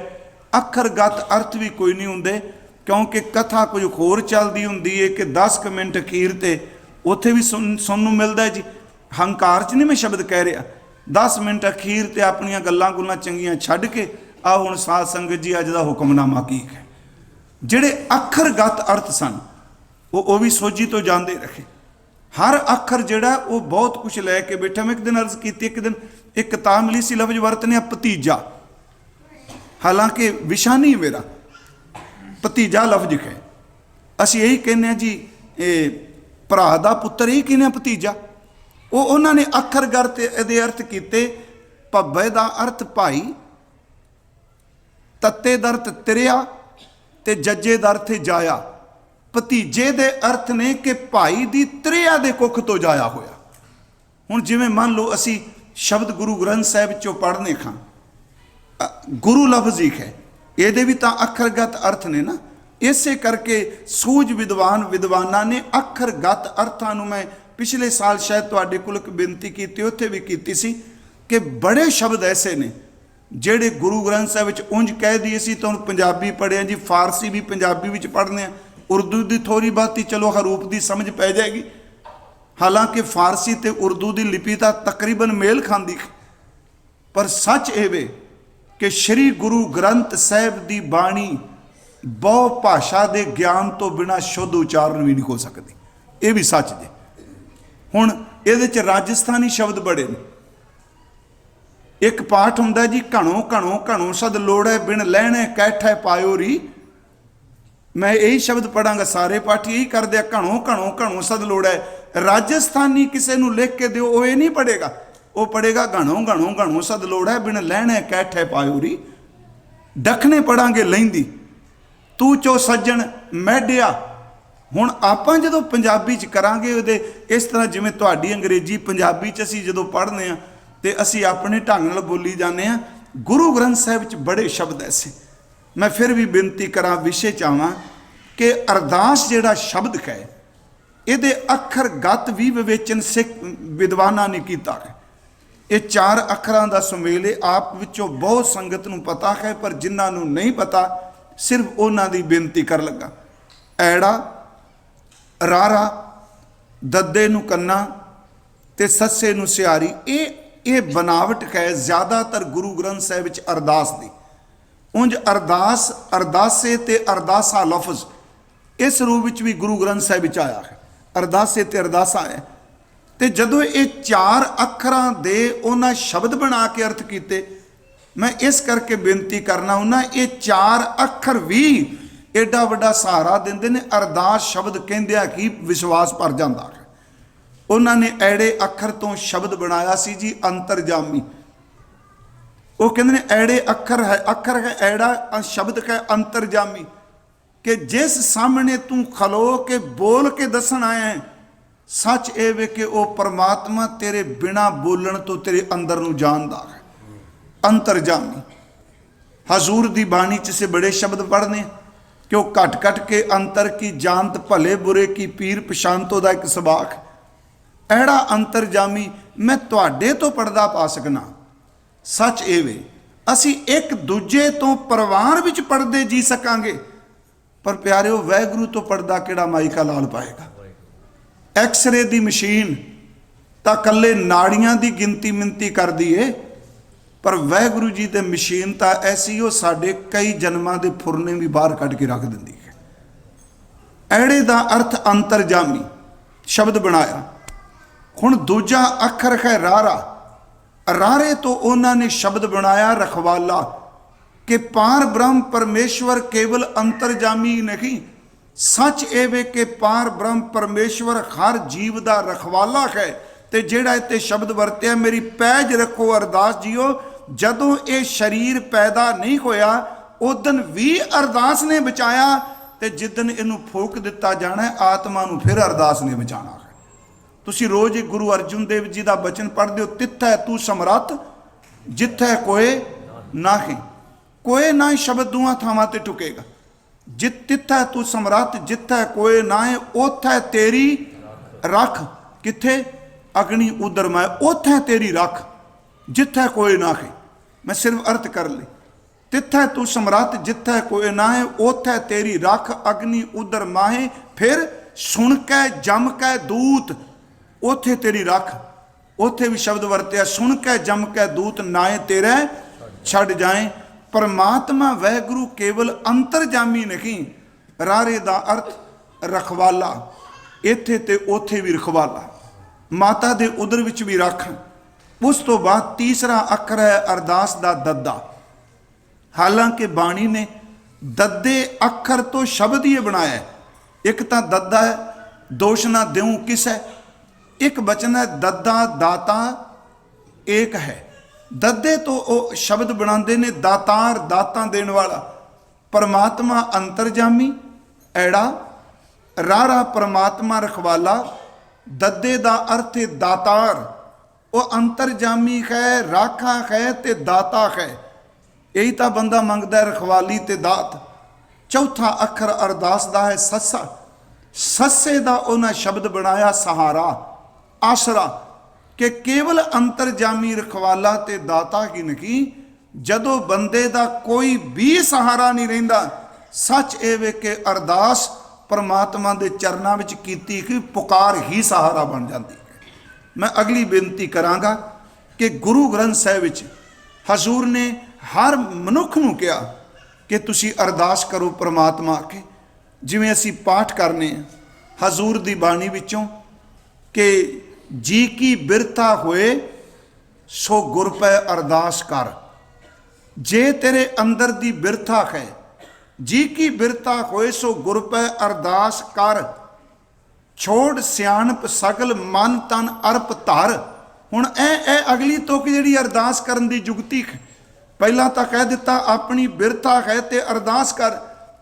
ਅੱਖਰਗਤ ਅਰਥ ਵੀ ਕੋਈ ਨਹੀਂ ਹੁੰਦੇ, ਕਿਉਂਕਿ ਕਥਾ ਕੁਝ ਹੋਰ ਚੱਲਦੀ ਹੁੰਦੀ ਹੈ ਕਿ 10 ਕੁ ਮਿੰਟ ਅਖੀਰ ਤੇ ਉੱਥੇ ਵੀ ਸੁਣਨ ਨੂੰ ਮਿਲਦਾ ਜੀ। ਹੰਕਾਰ 'ਚ ਨਹੀਂ ਮੈਂ ਸ਼ਬਦ ਕਹਿ ਰਿਹਾ, 10 ਮਿੰਟ ਅਖੀਰ ਤੇ ਆਪਣੀਆਂ ਗੱਲਾਂ ਗੁੱਲਾਂ ਚੰਗੀਆਂ ਛੱਡ ਕੇ ਆ ਹੁਣ ਸਾਧ ਸੰਗਤ ਜੀ ਅੱਜ ਦਾ ਹੁਕਮਨਾਮਾ ਕੀ ਹੈ। ਜਿਹੜੇ ਅੱਖਰਗਤ ਅਰਥ ਸਨ ਉਹ ਵੀ ਸੋਝੀ ਤੋਂ ਜਾਂਦੇ ਰਹੇ। ਹਰ ਅੱਖਰ ਜਿਹੜਾ ਉਹ ਬਹੁਤ ਕੁਝ ਲੈ ਕੇ ਬੈਠਾ। ਮੈਂ ਇੱਕ ਦਿਨ ਅਰਜ਼ ਕੀਤੀ, ਇੱਕ ਦਿਨ ਇੱਕ ਕਿਤਾਬ ਮਿਲੀ ਸੀ, ਲਫ਼ਜ਼ ਵਰਤਨੇ ਭਤੀਜਾ, ਹਾਲਾਂਕਿ ਵਿਸ਼ਾ ਨਹੀਂ ਮੇਰਾ, ਭਤੀਜਾ ਲਫ਼ਜ਼ ਹੈ। ਅਸੀਂ ਇਹੀ ਕਹਿੰਦੇ ਹਾਂ ਜੀ, ਇਹ ਭਰਾ ਦਾ ਪੁੱਤਰ ਇਹੀ ਕਹਿੰਦੇ ਹਾਂ ਭਤੀਜਾ। ਉਹਨਾਂ ਨੇ ਅੱਖਰਗਤ ਇਹਦੇ ਅਰਥ ਕੀਤੇ। ਭੱਬੇ ਦਾ ਅਰਥ ਭਾਈ, ਤੱਤੇ ਦਾ ਅਰਥ ਤ੍ਰਿਆ ਤੇ ਜੱਜੇ ਦਾ ਅਰਥ ਜਾਇਆ। ਭਤੀਜੇ ਦੇ ਅਰਥ ਨੇ ਕਿ ਭਾਈ ਦੀ ਤ੍ਰਿਆ ਦੇ ਕੁੱਖ ਤੋਂ ਜਾਇਆ ਹੋਇਆ। ਹੁਣ ਜਿਵੇਂ ਮੰਨ ਲਓ ਅਸੀਂ ਸ਼ਬਦ ਗੁਰੂ ਗ੍ਰੰਥ ਸਾਹਿਬ ਚੋਂ ਪੜ੍ਹਨੇ ਖਾਂ, ਗੁਰੂ ਲਫ਼ਜ਼ ਹੀ ਹੈ, ਇਹਦੇ ਵੀ ਤਾਂ ਅੱਖਰਗਤ ਅਰਥ ਨੇ ਨਾ। ਇਸੇ ਕਰਕੇ ਸੂਝ ਵਿਦਵਾਨਾਂ ਨੇ ਅੱਖਰਗਤ ਅਰਥਾਂ ਨੂੰ, ਮੈਂ ਪਿਛਲੇ ਸਾਲ ਸ਼ਾਇਦ ਤੁਹਾਡੇ ਕੋਲ ਇੱਕ ਬੇਨਤੀ ਕੀਤੀ, ਉੱਥੇ ਵੀ ਕੀਤੀ ਸੀ ਕਿ ਬੜੇ ਸ਼ਬਦ ਐਸੇ ਨੇ ਜਿਹੜੇ ਗੁਰੂ ਗ੍ਰੰਥ ਸਾਹਿਬ ਵਿੱਚ ਉਂਝ ਕਹਿ ਦਈਏ ਸੀ ਤਾਂ ਹੁਣ ਪੰਜਾਬੀ ਪੜ੍ਹਿਆ ਜੀ, ਫਾਰਸੀ ਵੀ ਪੰਜਾਬੀ ਵਿੱਚ ਪੜ੍ਹਨੇ ਆ, ਉਰਦੂ ਦੀ ਥੋੜ੍ਹੀ ਬਹੁਤੀ ਚਲੋ ਹਰੂਪ ਦੀ ਸਮਝ ਪੈ ਜਾਏਗੀ। ਹਾਲਾਂਕਿ ਫਾਰਸੀ ਤੇ ਉਰਦੂ ਦੀ ਲਿਪੀ ਤਾਂ ਤਕਰੀਬਨ ਮੇਲ ਖਾਂਦੀ, ਪਰ ਸੱਚ ਇਹ ਵੇ ਕਿ ਸ਼੍ਰੀ ਗੁਰੂ ਗ੍ਰੰਥ ਸਾਹਿਬ ਦੀ ਬਾਣੀ ਬਹੁ ਭਾਸ਼ਾ ਦੇ ਗਿਆਨ ਤੋਂ ਬਿਨਾਂ ਸ਼ੁੱਧ ਉਚਾਰਨ ਵੀ ਨਹੀਂ ਹੋ ਸਕਦੀ। ਇਹ ਵੀ ਸੱਚ ਜੇ। ਹੁਣ ਇਹਦੇ 'ਚ ਰਾਜਸਥਾਨੀ ਸ਼ਬਦ ਬੜੇ ਨੇ। ਇੱਕ ਪਾਠ ਹੁੰਦਾ ਜੀ, ਘਣੋ ਘਣੋ ਘਣੋ ਸਦ ਲੋੜੈ ਬਿਨ ਲੈਣੇ ਕੈਠੈ ਪਾਇਓ ਰੀ। ਮੈਂ ਇਹੀ ਸ਼ਬਦ ਪੜਾਂਗਾ, ਸਾਰੇ ਪਾਠੀ ਇਹੀ ਕਰਦੇ ਆ, ਘਣੋ ਘਣੋ ਘਣੋ ਸਦ ਲੋੜੈ। ਰਾਜਸਥਾਨੀ ਕਿਸੇ ਨੂੰ ਲਿਖ ਕੇ ਦਿਓ, ਉਹ ਇਹ ਨਹੀਂ ਪੜੇਗਾ, ਉਹ ਪੜੇਗਾ ਘਣੋ ਘਣੋ ਘਣੋ ਸਦ ਲੋੜੈ ਬਿਨ ਲੈਣੇ ਕੈਠੈ ਪਾਇਓ ਰੀ। ਦੱਖਣੇ ਪੜਾਂਗੇ ਲਹਿੰਦੀ, ਤੂੰ ਚੋ ਸੱਜਣ ਮੈਡਿਆ। ਹੁਣ ਆਪਾਂ ਜਦੋਂ ਪੰਜਾਬੀ 'ਚ ਕਰਾਂਗੇ ਉਹਦੇ ਇਸ ਤਰ੍ਹਾਂ ਜਿਵੇਂ ਤੁਹਾਡੀ ਅੰਗਰੇਜ਼ੀ ਪੰਜਾਬੀ 'ਚ ਅਸੀਂ ਜਦੋਂ ਪੜ੍ਹਦੇ ਹਾਂ ਤੇ ਅਸੀਂ ਆਪਣੇ ਢੰਗ ਨਾਲ ਬੋਲੀ ਜਾਂਦੇ ਹਾਂ। ਗੁਰੂ ਗ੍ਰੰਥ ਸਾਹਿਬ 'ਚ ਬੜੇ ਸ਼ਬਦ ਐਸੇ। ਮੈਂ ਫਿਰ ਵੀ ਬੇਨਤੀ ਕਰਾਂ, ਵਿਸ਼ੇ 'ਚ ਆਵਾਂ ਕਿ ਅਰਦਾਸ ਜਿਹੜਾ ਸ਼ਬਦ ਹੈ ਇਹਦੇ ਅੱਖਰਗਤ ਵੀ ਵਿਵੇਚਨ ਸਿੱਖ ਵਿਦਵਾਨਾਂ ਨੇ ਕੀਤਾ ਹੈ। ਇਹ 4 ਅੱਖਰਾਂ ਦਾ ਸੁਮੇਲ ਹੈ। ਆਪ ਵਿੱਚੋਂ ਬਹੁਤ ਸੰਗਤ ਨੂੰ ਪਤਾ ਹੈ, ਪਰ ਜਿਨ੍ਹਾਂ ਨੂੰ ਨਹੀਂ ਪਤਾ ਸਿਰਫ ਉਹਨਾਂ ਦੀ ਬੇਨਤੀ ਕਰ ਲੱਗਾ। ਐੜਾ, ਰਾਰਾ, ਦੱਦੇ ਨੂੰ ਕੰਨਾ ਤੇ ਸੱਸੇ ਨੂੰ ਸਿਆਰੀ। ਇਹ ਬਨਾਵਟ ਹੈ ਜ਼ਿਆਦਾਤਰ ਗੁਰੂ ਗ੍ਰੰਥ ਸਾਹਿਬ ਵਿੱਚ ਅਰਦਾਸ ਦੀ। ਉਂਝ ਅਰਦਾਸ, ਅਰਦਾਸੇ ਤੇ ਅਰਦਾਸਾ ਲਫ਼ਜ਼ ਇਸ ਰੂਪ ਵਿੱਚ ਵੀ ਗੁਰੂ ਗ੍ਰੰਥ ਸਾਹਿਬ ਵਿੱਚ ਆਇਆ ਹੈ। ਅਰਦਾਸੇ ਤੇ ਅਰਦਾਸਾ ਹੈ। ਤੇ ਜਦੋਂ ਇਹ 4 ਅੱਖਰਾਂ ਦੇ ਉਹਨਾਂ ਸ਼ਬਦ ਬਣਾ ਕੇ ਅਰਥ ਕੀਤੇ, ਮੈਂ ਇਸ ਕਰਕੇ ਬੇਨਤੀ ਕਰਨਾ ਉਹਨਾਂ, ਇਹ 4 ਅੱਖਰ ਵੀ ਐਡਾ ਵੱਡਾ ਸਹਾਰਾ ਦਿੰਦੇ ਨੇ। ਅਰਦਾਸ ਸ਼ਬਦ ਕਹਿੰਦਿਆਂ ਕੀ ਵਿਸ਼ਵਾਸ ਭਰ ਜਾਂਦਾ ਹੈ। ਉਹਨਾਂ ਨੇ ਐੜੇ ਅੱਖਰ ਤੋਂ ਸ਼ਬਦ ਬਣਾਇਆ ਸੀ ਜੀ ਅੰਤਰਜਾਮੀ। ਉਹ ਕਹਿੰਦੇ ਨੇ ਐੜੇ ਅੱਖਰ ਹੈ ਐੜਾ ਸ਼ਬਦ ਹੈ ਅੰਤਰਜਾਮੀ, ਕਿ ਜਿਸ ਸਾਹਮਣੇ ਤੂੰ ਖਲੋ ਕੇ ਬੋਲ ਕੇ ਦੱਸਣ ਆਇਆ ਹੈ, ਸੱਚ ਇਹ ਵੇ ਕਿ ਉਹ ਪਰਮਾਤਮਾ ਤੇਰੇ ਬਿਨਾ ਬੋਲਣ ਤੋਂ ਤੇਰੇ ਅੰਦਰ ਨੂੰ ਜਾਣਦਾ ਹੈ। ਅੰਤਰਜਾਮੀ। ਹਜ਼ੂਰ ਦੀ ਬਾਣੀ 'ਚ ਸੇ ਬੜੇ ਸ਼ਬਦ ਪੜ੍ਹਨੇ ਕਿ ਉਹ ਘਟ ਘਟ ਕੇ ਅੰਤਰ ਕੀ ਜਾਣਤ ਭਲੇ ਬੁਰੇ ਕੀ ਪੀਰ ਪਛਾਨਤੋ ਦਾ ਇੱਕ ਸਬਾਕ। ਐੜਾ ਅੰਤਰਜਾਮੀ, ਮੈਂ ਤੁਹਾਡੇ ਤੋਂ ਪਰਦਾ ਪਾ ਸਕਣਾ। ਸੱਚ ਇਹ ਵੇ ਅਸੀਂ ਇੱਕ ਦੂਜੇ ਤੋਂ ਪਰਿਵਾਰ ਵਿੱਚ ਪਰਦੇ ਜੀ ਸਕਾਂਗੇ, ਪਰ ਪਿਆਰਿਓ ਵਾਹਿਗੁਰੂ ਤੋਂ ਪਰਦਾ ਕਿਹੜਾ ਮਾਈ ਕਾ ਲਾਲ ਪਾਏਗਾ। ਐਕਸਰੇ ਦੀ ਮਸ਼ੀਨ ਤਾਂ ਇਕੱਲੇ ਨਾੜੀਆਂ ਦੀ ਗਿਣਤੀ ਮਿੰਤੀ ਕਰਦੀ ਏ, ਪਰ ਵਾਹਿਗੁਰੂ ਜੀ ਦੇ ਮਸ਼ੀਨ ਤਾਂ ਐਸੀ ਉਹ ਸਾਡੇ ਕਈ ਜਨਮਾਂ ਦੇ ਫੁਰਨੇ ਵੀ ਬਾਹਰ ਕੱਢ ਕੇ ਰੱਖ ਦਿੰਦੀ ਹੈ। ਐੜੇ ਦਾ ਅਰਥ ਅੰਤਰਜਾਮੀ ਸ਼ਬਦ ਬਣਾਇਆ। ਹੁਣ ਦੂਜਾ ਅੱਖਰ ਹੈ ਰਾਰਾ। ਰਾਰੇ ਤੋਂ ਉਹਨਾਂ ਨੇ ਸ਼ਬਦ ਬਣਾਇਆ ਰਖਵਾਲਾ, ਕਿ ਪਾਰ ਬ੍ਰਹਮ ਪਰਮੇਸ਼ਵਰ ਕੇਵਲ ਅੰਤਰਜਾਮੀ ਨਹੀਂ, ਸੱਚ ਇਹ ਵੇ ਕਿ ਪਾਰ ਬ੍ਰਹਮ ਪਰਮੇਸ਼ਵਰ ਹਰ ਜੀਵ ਦਾ ਰਖਵਾਲਾ ਹੈ। ਤੇ ਜਿਹੜਾ ਇੱਥੇ ਸ਼ਬਦ ਵਰਤਿਆ, ਮੇਰੀ ਪੈਜ ਰੱਖੋ ਅਰਦਾਸ ਜੀਓ, ਜਦੋਂ ਇਹ ਸਰੀਰ ਪੈਦਾ ਨਹੀਂ ਹੋਇਆ ਉਦਨ ਵੀ ਅਰਦਾਸ ਨੇ ਬਚਾਇਆ, ਤੇ ਜਿੱਦਨ ਇਹਨੂੰ ਫੂਕ ਦਿੱਤਾ ਜਾਣਾ ਆਤਮਾ ਨੂੰ ਫਿਰ ਅਰਦਾਸ ਨੇ ਬਚਾਣਾ ਹੈ। ਤੁਸੀਂ ਰੋਜ਼ ਗੁਰੂ ਅਰਜੁਨ ਦੇਵ ਜੀ ਦਾ ਬਚਨ ਪੜ੍ਹਦੇ ਹੋ, ਤਿੱਥੈ ਤੂੰ ਸਮਰੱਥ ਜਿੱਥੈ ਕੋਏ ਨਾਹੀਂ। ਕੋਏ ਨਾ ਸ਼ਬਦ ਦੋਹਾਂ ਥਾਵਾਂ ਤੇ ਟੁਕੇਗਾ। ਤਿੱਥੈ ਤੂੰ ਸਮਰੱਥ ਜਿੱਥੈ ਕੋਏ ਨਾਹੀਂ, ਉੱਥੈ ਤੇਰੀ ਰੱਖ। ਕਿੱਥੇ? ਅਗਨੀ ਉਦਰ ਮੈਂ, ਉੱਥੈ ਤੇਰੀ ਰੱਖ ਜਿੱਥੈ ਕੋਏ ਨਾਹੀਂ। ਮੈਂ ਸਿਰਫ ਅਰਥ ਕਰ ਲਈ। तिथै तू समरथ जिथै कोई नाहे, ओथै तेरी रख अग्नि उदर माहे। फिर सुन कै जम कै दूत, ओथे तेरी रख, ओथे भी शब्द वरत्या सुन कै जम कै दूत नाए तेरे छड़ जाए। परमात्मा वैगुरु केवल अंतरजामी नहीं, रारे दा अर्थ रखवाला, इत्थे ते ओथे भी रखवाला, माता दे उदर विच भी रख। उस तो बाद तीसरा अखर है अरदास दा दद्दा। हालांकि बाणी ने दद्दे अखर तो शब्द ही बनाया है। एक तो दद्दा है दोष ना देऊं किस है, एक बचन है दद्दा दाता एक है। दद्दे तो वो शब्द बनाते ने दातार, दाता देन वाला। परमात्मा अंतरजामी ऐड़ा, रारा परमात्मा रखवाला। दद्दे दा अर्थ है दातार, वो अंतरजामी है, राखा है ते दाता है। यही तो बंदा मंगदा रखवाली ते दात। चौथा अखर अरदास दा है सस्सा। सस्से दा उन्हें शब्द बनाया सहारा, आसरा, कि केवल अंतरजामी रखवाला ते दाता ही नहीं। जदों बंदे दा कोई भी सहारा नहीं रहिंदा, सच एवे कि अरदास परमात्मा दे चरनां विच कीती कि पुकार ही सहारा बन जाती है। मैं अगली बेनती करांगा कि गुरु ग्रंथ साहिब विच हजूर ने हर मनुख नूं कहा कि तुसी अरदास करो परमात्मा आके। जिवें असीं पाठ करने हजूर दी बाणी विचों कि जी की बिरथा होए सो गुर पै अरदास कर। जे तेरे अंदर दी बिरथा है, जी की बिरथा होए सो गुर पै अरदास कर। छोड़ सियाणप सगल मन तन अर्प धर। हुण ए अगली तुक जिहड़ी अरदास करन दी जुगती है। पहला तो कह दिता अपनी बिरथा है ते अरदास कर,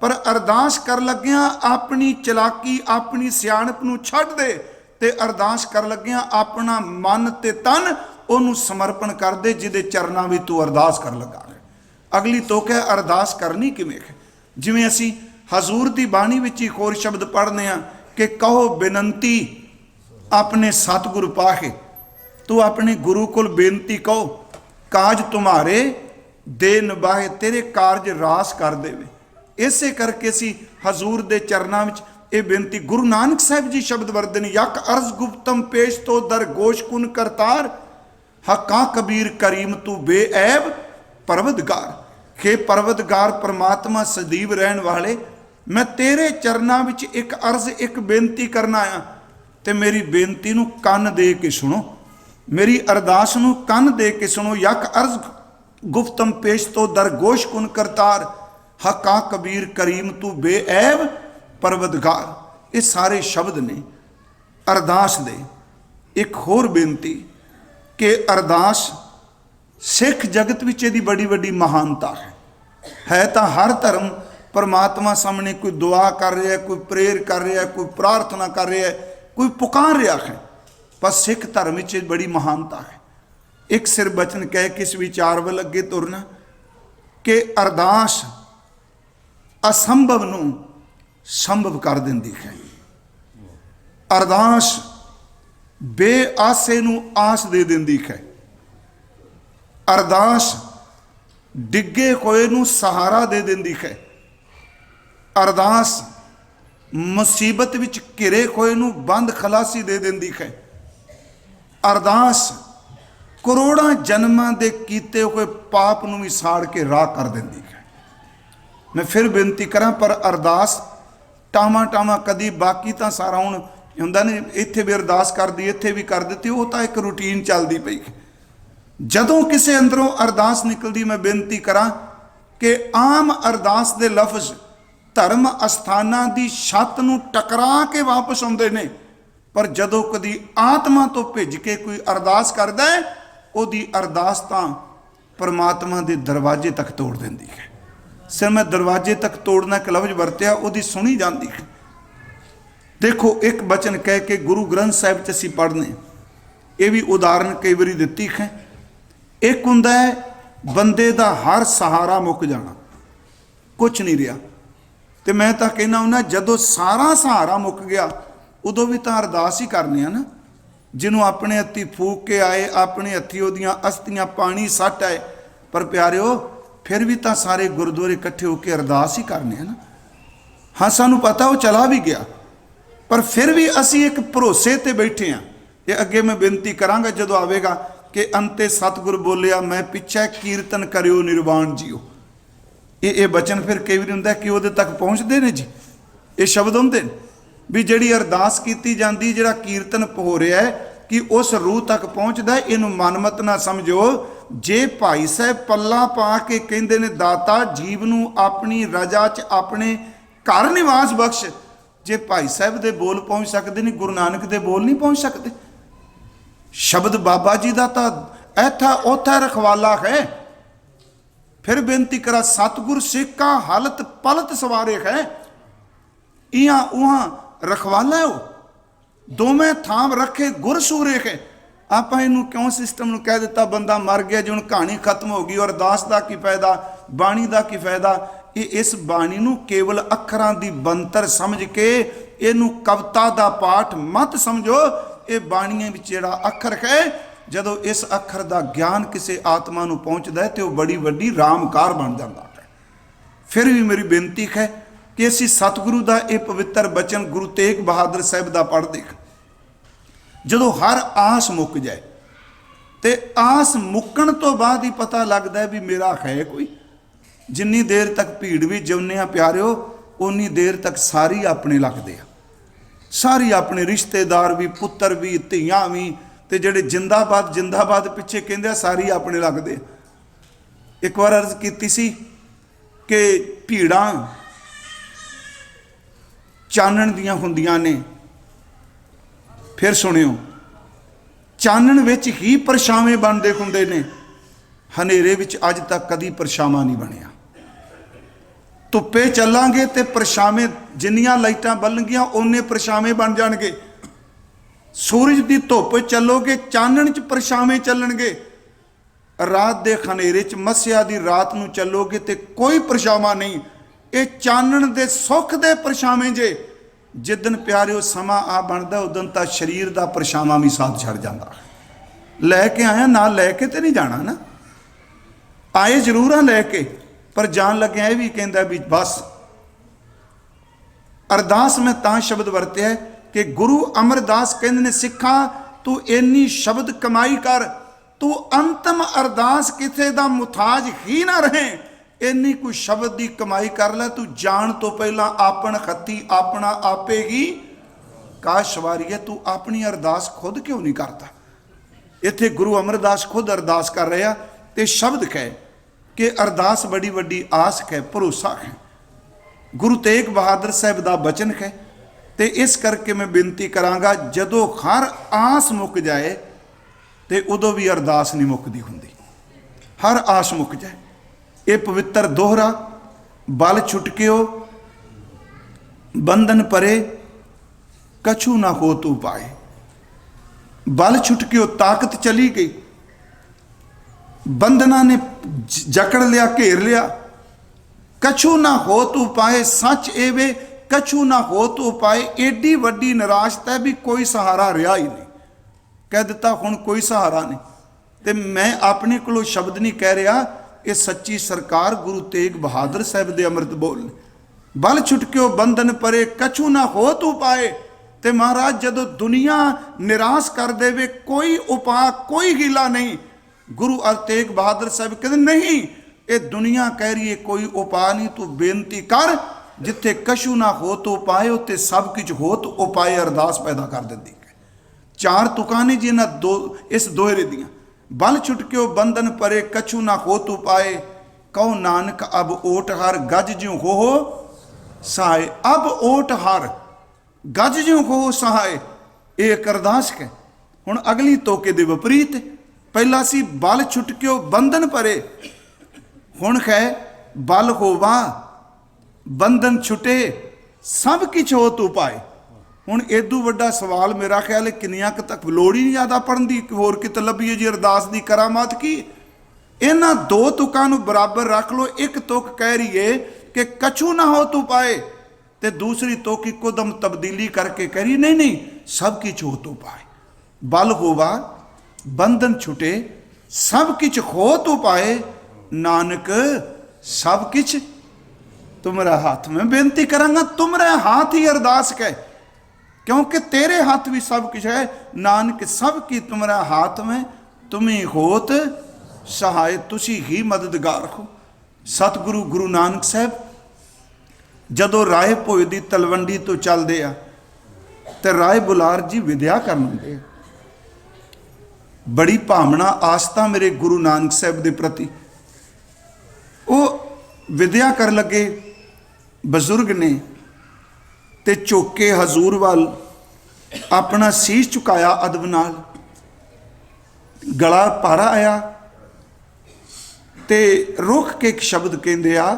पर अरदास कर लग्या अपनी चलाकी अपनी सियाणप नूं छड्ड दे ते अरदास कर लग्या अपना मन ते तन उहनूं समर्पण कर दे, जिहदे चरनां विच तू अरदास कर लगा है। अगली तुक है अरदास करनी किवें है। जिवें असीं हजूर दी बाणी विच एक होर शब्द पढ़ने आ कि कहो बेनंती अपने सतगुरु पाहे। तू अपने गुरु कोल बेनती कहो, काज तुम्हारे दे निभाए, तेरे कारज रास कर देवे। इसे करके असीं हजूर दे चरनां विच ये बेनती गुरु नानक साहिब जी शब्द वर्दे ने, यक अर्ज गुप्तम पेश तो दर गोश कुन करतार। हका कबीर करीम तू बेऐब परवतगार। हे परवतगार परमात्मा सदीव रहन वाले, मैं तेरे चरनां विच एक अर्ज एक बेनती करना आया, ते मेरी बेनती नूं कन दे के सुनो, मेरी अरदास नूं कन दे के सुनो। यक अर्ज गुप्तम पेश तो दर गोश कुन करतार। हका कबीर करीम तू बेऐब परवतगार। ये सारे शब्द ने अरदास दे। एक होर बेनती कि अरदास सिख जगत विच इहदी बड़ी बड़ी महानता है तो हर धर्म परमात्मा सामने कोई दुआ कर रहा है, कोई प्रेयर कर रहा है, कोई प्रार्थना कर रहा है, कोई पुकार रहा है, पर सिख धर्म विच बड़ी महानता है। एक सिर बचन कह के इस विचार वल अगे तुरना कि अरदास असंभव नूं संभव कर दिंदी है। अरदास बेआसे नूं आस दे दिंदी है। अरदास डिगे होए नूं सहारा दे दिंदी है। अरदास मुसीबत विच घिरे होए नूं बंद खलासी दे दिंदी है। अरदास करोड़ां जन्मां दे कीते हुए पाप नूं भी साड़ के राह कर दिंदी है। मैं फिर बेनती करा, पर अरदास टामा टामा कदी बाकी तो सारा हुण हुंदा नहीं, इत्थे भी अरदास कर दी इत्थे भी कर दी, वो तो एक रूटीन चलती पई। जदों किसी अंदरों अरदास निकलती, मैं बेनती करा कि आम अरदास दे लफ्ज़ धर्म अस्थानां दी छत नूं टकरा के वापस आउंदे ने, पर जदों कदी आत्मा तो भिज के कोई अरदास करदा है, उहदी अरदास तां परमात्मा दे दरवाजे तक तोड़ दिंदी है। सिर मैं दरवाजे तक तोड़ना एक लफ्ज वरत्या, उहदी सुनी जाती है। देखो एक बचन कह के गुरु ग्रंथ साहिब च असीं पढ़ने, ये भी उदाहरण कई बारी दित्ती है। एक हुंदा है बंदे दा हर सहारा मुक जाना, कुछ नहीं रहा, तो मैं तो कहना हुंदा जदों सारा सहारा मुक गया उदों भी तो अरदास ही करनी है ना। जिन्हों अपने हत्थी फूक के आए, अपने हत्थी उहदियां अस्थियां पानी सट आए, पर प्यारिओ फिर भी तो सारे गुरुद्वारे इकट्ठे होकर अरदास ही करने हैं ना। हाँ सानू पता वो चला भी गया, पर फिर भी असी एक भरोसे ते बैठे हाँ। ये अगे मैं बेनती करांगा जो आवेगा कि अंते सतगुरु बोलिया मैं पिछे कीर्तन करियो निर्वाण जियो। ये बचन फिर कई बार हुंदा कि उहदे तक पहुँचते ने जी, ये शब्द होंदे ने भी जिहड़ी अरदास कीती जांदी, जिहड़ा कीर्तन हो रहा है कि उस रूह तक पहुँचता है। इनू मनमत ना समझो। जे भाई साहब पल्ला पा के कहते ने दाता जीव नू अपनी रजा च अपने घर निवास बख्श, जे भाई साहब दे बोल पहुँच सकते नहीं, गुरु नानक दे बोल नहीं पहुँच सकते। शब्द बाबा जी का तो ऐथा उथा रखवाला है। फिर बेनती करा सतगुर सिक्का हालत पलत सवारे है, इहाँ उहाँ रखवाला है। वो दोवें थाम रखे गुर सूरे है। आप इनू क्यों सिस्टम नू कह दिता बंदा मर गया जी, हुण कहानी खत्म हो गई और अरदास का की फायदा, बाणी का की फायदा। ये इस बाणी नू केवल अखरां दी बनतर समझ के इनू कविता का पाठ मत समझो। ये बाणियां विच जिहड़ा अखर है, जदों इस अखर का ज्ञान किसी आत्मा नू पहुँचता है तो वह बड़ी वड्डी रामकार बन जाता है। फिर भी मेरी बेनती है कि असी सतगुरु का यह पवित्र बचन गुरु तेग बहादुर साहब का पढ़ देख, जदों हर आस मुक जाए तो आस मुकण तो बाद ही पता लगता है भी मेरा है कोई। जिन्नी देर तक भीड़ भी जिउने प्यारिओ, उन्नी देर तक सारी अपने लगते हैं, सारी अपने रिश्तेदार भी, पुत्र भी, धियां भी, ते जिहड़े जिंदाबाद जिंदाबाद पिछे कहंदे सारी अपने लगते। एक बार अर्ज की सी कि भीड़ां चानण दियां हुंदियां ने। फिर सुनियो, चानण विच ही परछावे बनते हुंदे ने, हनेरे विच अज तक कदी परछावा नहीं बनिया। धुप्पे चलांगे तो परछावे जिन्नियां लाइटां बलणगियां उन्ने परछावे बन जाणगे। सूरज की धुप चलोगे चानण च परछावे चलणगे। रात दे खनेरे च मस्या दी रात नूं चलोगे तो कोई परछावा नहीं। ये चानण दे सुख दे परछावे जे। जिदन प्यारिओ समा आ बनता उदन तो शरीर का परछावा भी साथ छड़ जाता। लैके आया ना, लैके तो नहीं जाना ना, आए जरूर हाँ लैके, पर जान लगे यह भी कहता भी बस। अरदास में तां शब्द वरत्या है कि गुरु अमरदास कहते ने सिखा तू इन्नी शब्द कमाई कर, तू अंतम अरदास किसी का मुथाज ही ना रहे। इन्नी कोई शब्द की कमाई कर ले, तू जान तो पहला आपन खत्ती अपना आपे ही काश वारी है। तू अपनी अरदास खुद क्यों नहीं करता। इत्थे गुरु अमरदास खुद अरदास कर रहा तो शब्द है कि अरदास बड़ी वड्डी आस है, भरोसा है। गुरु तेग बहादुर साहब का बचन है। तो इस करके मैं बेनती करांगा, जदों हर आस मुक जाए तो उदों भी अरदास नहीं मुकदी हुंदी। हर आस मुक जाए। ये पवित्र दोहरा बल छुटकियो बंधन परे कछु ना हो तू पाए। बल छुटकियो ताकत चली गई, बंधना ने जकड़ लिया, घेर लिया। कछु ना हो तू पाए, सच एवे कछु ना हो तू पाए। एडी वड्डी निराशता भी कोई सहारा रहा ही नहीं। कह दिता हुण कोई सहारा नहीं। तो मैं अपने को शब्द नहीं कह रहा, ये सच्ची सरकार गुरु तेग बहादुर साहब दे अमृत बोल। बल छुटकियो बंधन परे कछु ना हो तू पाए। ते महाराज जदों दुनिया निराश कर देवे, कोई उपाय कोई हीला नहीं। गुरु तेग बहादुर साहब कहते नहीं, ये दुनिया कह रही है कोई उपाय नहीं, तू बेनती कर। जिथे कछु ना हो तो पाए उत्ते सब कुछ हो तो उपाय अरदास पैदा कर देती है। चार तुकां ने जी दो इस दोहरे दियां। बल छुटकियो बंधन परे कछु ना हो तू पाए। कहो नानक अब ओट हर गज ज्यों हो सहाय। अब ओट हर गज ज्यों हो सहाय। एक अरदास है। हुण अगली तोके दे विपरीत। पहला सी बल छुटकियो बंधन परे, हुण है बल होवा बंधन छुटे सब किछ हो तू पाए। हुण एदू वड्डा सवाल मेरा ख्याल है किन्नियां तक लोड़ ही नहीं ज़्यादा पढ़न दी, होर किते लभीए जी अरदास दी करामात की। इन्हां दो तुकां नूं बराबर रख लो। एक तुक कह रही है कि कछु ना हो तू पाए, ते दूसरी तुक इकोदम तब्दीली करके कह रही नहीं नहीं सब किछ हो तू पाए। बल होवा बंधन छुटे सब किछ हो तू पाए। नानक सब किछ तुमरे हाथ में। बेनती करांगा तुमरे हाथ ही अरदास कह, क्योंकि तेरे हाथ भी सब कुछ है। नानक सब की तुमरे हाथ में, तुम्हें होत सहाय, तुसी ही मददगार हो। सतगुरु गुरु नानक साहब जदों राय भोए दी तलवंडी तो चलते आ ते राय बुलार जी विद्या कर लैंदे। बड़ी भावना आस्था मेरे गुरु नानक साहब के प्रति। वो विद्या कर लगे, बजुर्ग ने ते चौके हजूर वाल अपना शीश झुकाया अदब नाल, गला भारा आया ते रुक के एक शब्द कहते आ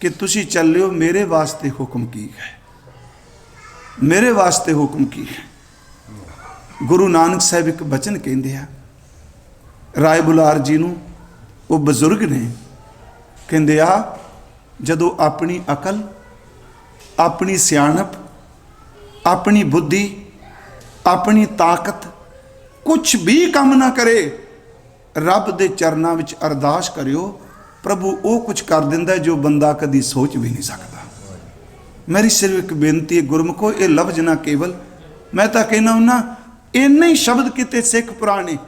कि तुसी चलियो, मेरे वास्ते हुक्म की है, मेरे वास्ते हुक्म की है। गुरु नानक साहब एक बचन कहते आ राय बुलार जी नूं, वो बजुर्ग ने कहते आ जदों अपनी अकल, अपनी सियाणप, अपनी बुद्धि, अपनी ताकत कुछ भी काम ना करे, रब दे चरनां विच अरदास करियो, प्रभु वो कुछ कर दिंदा है जो बंदा कदी सोच भी नहीं सकता। मेरी सिर्फ एक बेनती है गुरमुखो, ये लफ्ज ना केवल, मैं तो कहना हुन्ना इन्ने ही शब्द किते सिख पुराने